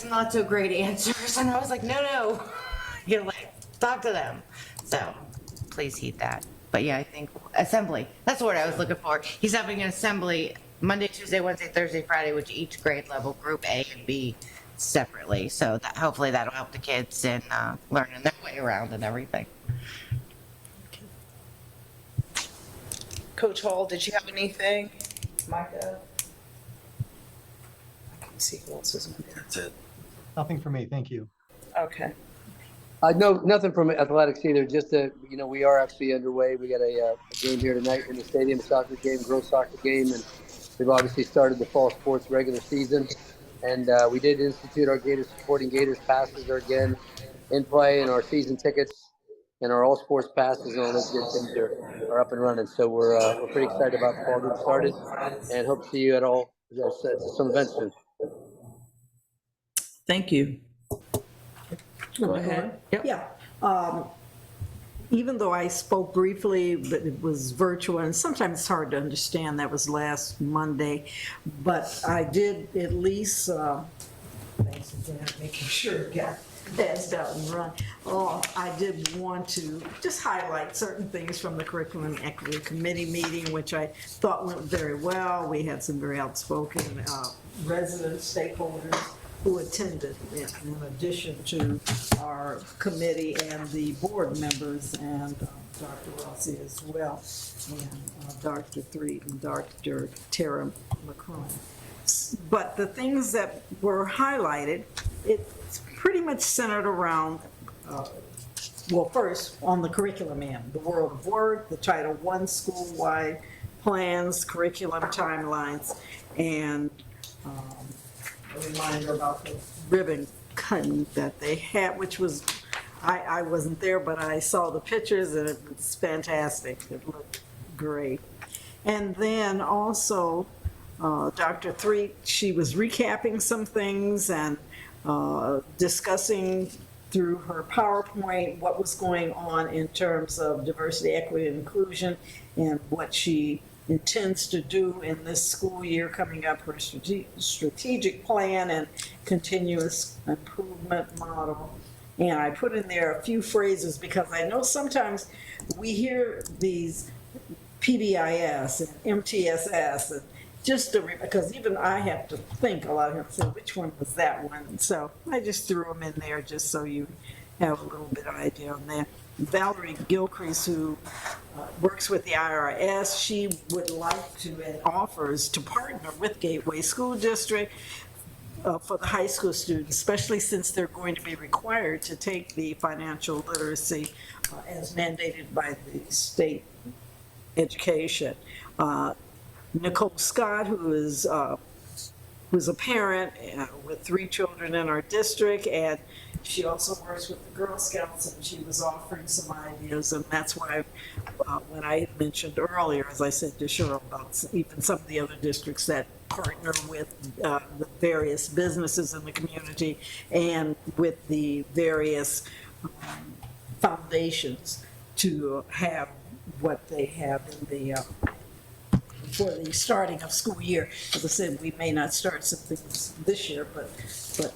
not so great answers, and I was like, no, talk to them. So please heed that. But yeah, I think assembly, that's the word I was looking for. He's having an assembly Monday, Tuesday, Wednesday, Thursday, Friday, which each grade level, group A and B, separately. So that hopefully that'll help the kids in learning their way around and everything. Coach Hall, did you have anything? Micah? I can see who else is on there. That's it. Nothing for me, thank you. Okay. No, nothing from athletics either. Just that, we are actually underway. We got a game here tonight in the stadium, a soccer game, girls soccer game, and we've obviously started the fall sports regular season. And we did institute our Gators Supporting Gators passes are again in play, and our season tickets and our all sports passes and all those good things are up and running. So we're pretty excited about the fall getting started, and hope to see you at all some events soon. Thank you. Go ahead. Yep. Yeah. even though I spoke briefly, but it was virtual, and sometimes it's hard to understand, that was last Monday, but I did at least, thanks again, making sure it got passed out and run. Oh, I did want to just highlight certain things from the Curriculum Equity Committee meeting, which I thought went very well. We had some very outspoken resident stakeholders who attended, in addition to our committee and the board members, and Dr. Rossi as well, and Dr. Threet and Dr. Tara McCrone. But the things that were highlighted, it's pretty much centered around, well, first, on the curriculum end, the world of work, the Title I school-wide plans, curriculum timelines, and a reminder about the ribbon cutting that they had, which was, I wasn't there, but I saw the pictures and it was fantastic. It looked great. And then also, Dr. Threet, she was recapping some things and discussing through her PowerPoint what was going on in terms of diversity, equity, and inclusion, and what she intends to do in this school year coming up, her strategic plan and continuous improvement model. And I put in there a few phrases because I know sometimes we hear these PBIS and MTSS, and just to, because even I have to think a lot of times, so which one was that one? So I just threw them in there just so you have a little bit of idea on that. Valerie Gilcrease, who works with the IRS, she would like to and offers to partner with Gateway School District for the high school students, especially since they're going to be required to take the financial literacy as mandated by the state education. Nicole Scott, who's a parent with 3 children in our district, and she also works with the Girl Scouts, and she was offering some ideas, and that's why when I had mentioned earlier, as I said to Cheryl, about even some of the other districts that partner with the various businesses in the community and with the various foundations to have what they have in the for the starting of school year. As I said, we may not start some things this year, but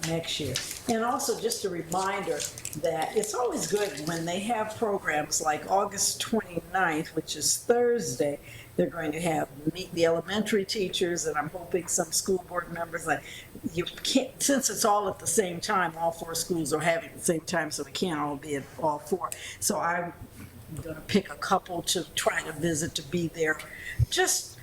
next year. And also just a reminder that it's always good when they have programs like August 29th, which is Thursday, they're going to have meet the elementary teachers, and I'm hoping some school board members, like, you can't, since it's all at the same time, all 4 schools are having it at the same time, so we can't all be at all 4. So I'm going to pick a couple to try to visit, to be there. Just,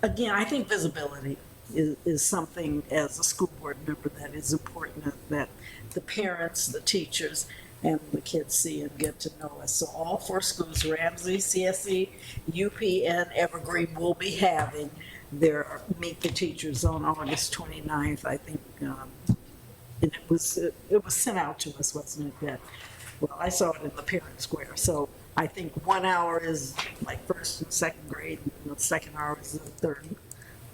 again, I think visibility is something as a school board member that is important, that the parents, the teachers, and the kids see and get to know us. So all 4 schools, Ramsey, CSE, UP, and Evergreen, will be having their Meet the Teachers on August 29th. I think it was sent out to us, wasn't it, Beth? Well, I saw it in the Parent Square. So I think 1 hour is like 1st and 2nd grade, and the 2nd hour is the 3rd,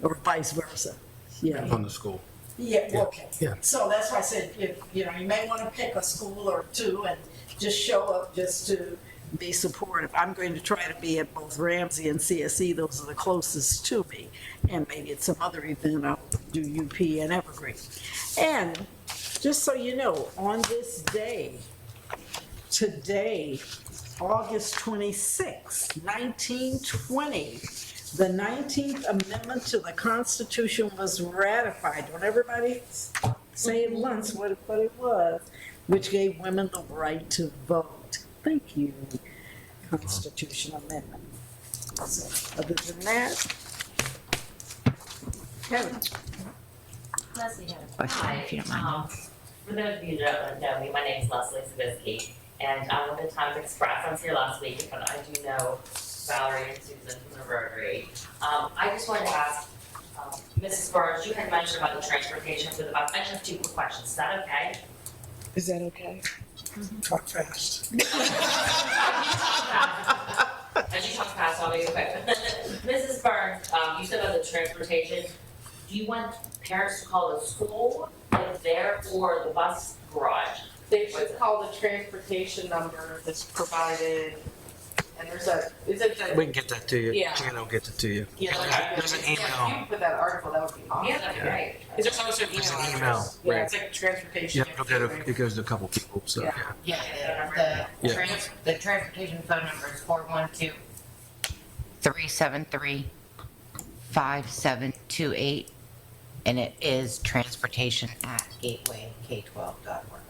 or vice versa. Yeah. On the school. Yeah, okay. Yeah. So that's why I said, you may want to pick a school or 2 and just show up just to be supportive. I'm going to try to be at both Ramsey and CSE. Those are the closest to me. And maybe at some other event I'll do UP and Evergreen. And just so you know, on this day, today, August 26, 1920, the 19th Amendment to the Constitution was ratified. Don't everybody say at once what it was, which gave women the right to vote. Thank you, Constitutional Amendment. So, other than that, Kevin. Leslie had a question, if you don't mind. Hi. For those of you that don't know me, my name is Leslie Sabisky, and I'm with the Times Express. I was here last week, but I do know Valerie and Susan from the Rotary. I just wanted to ask, Mrs. Burns, you had mentioned about the transportation for the bus. I just have 2 quick questions. Is that okay? Is that okay? Talk fast. As you talk fast, I'll make it quick. Mrs. Burns, you said about the transportation. Do you want parents to call the school, like there, or the bus garage? They should call the transportation number that's provided, and there's a, is it the? We can get that to you. Yeah. Jan will get it to you. Yeah, There's an yeah, if email. you put that article, that would be awesome. Yeah, that'd be great. Is there also an There's email? an address? email, Yeah, right. it's like transportation. Yeah, it goes to a couple people, so, Yeah. yeah. Yeah, Yeah. the transportation phone number is 412-373-5728, and it is transportation@gatewayk12.org.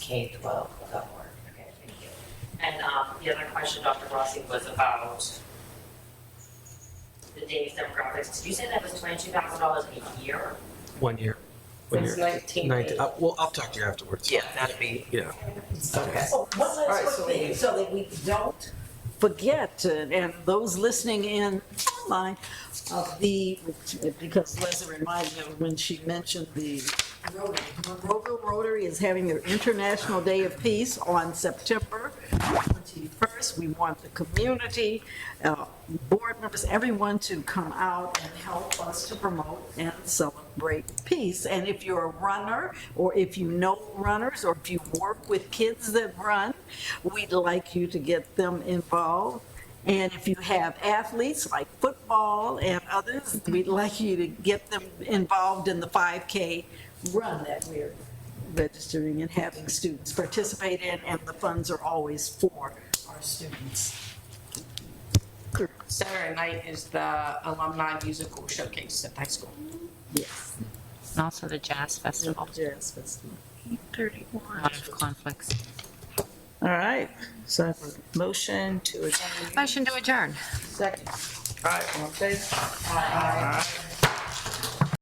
K12.org. Okay, thank you. And the other question, Dr. Rossi, was about the day's demographics. Did you say that was $22,000 a year? 1 year. It's 19. Well, I'll talk to you afterwards. Yeah, that'd be. Yeah. Okay. Oh, one All right, last so quick thing, so that we don't forget, and those listening in online, because Leslie reminded me when she mentioned the Rotary. Monroeville Rotary is having their International Day of Peace on September 21st. We want the community, board members, everyone to come out and help us to promote and celebrate peace. And if you're a runner, or if you know runners, or if you work with kids that run, we'd like you to get them involved. And if you have athletes like football and others, we'd like you to get them involved in the 5K run that we're registering and having students participate in, and the funds are always for our students. Saturday night is the alumni musical showcase at the high school. Yes. And also the jazz festival. Jazz festival. 31. A lot of conflicts. All right, so I have a motion to adjourn. Motion to adjourn. Second. All right, all in favor? Aye.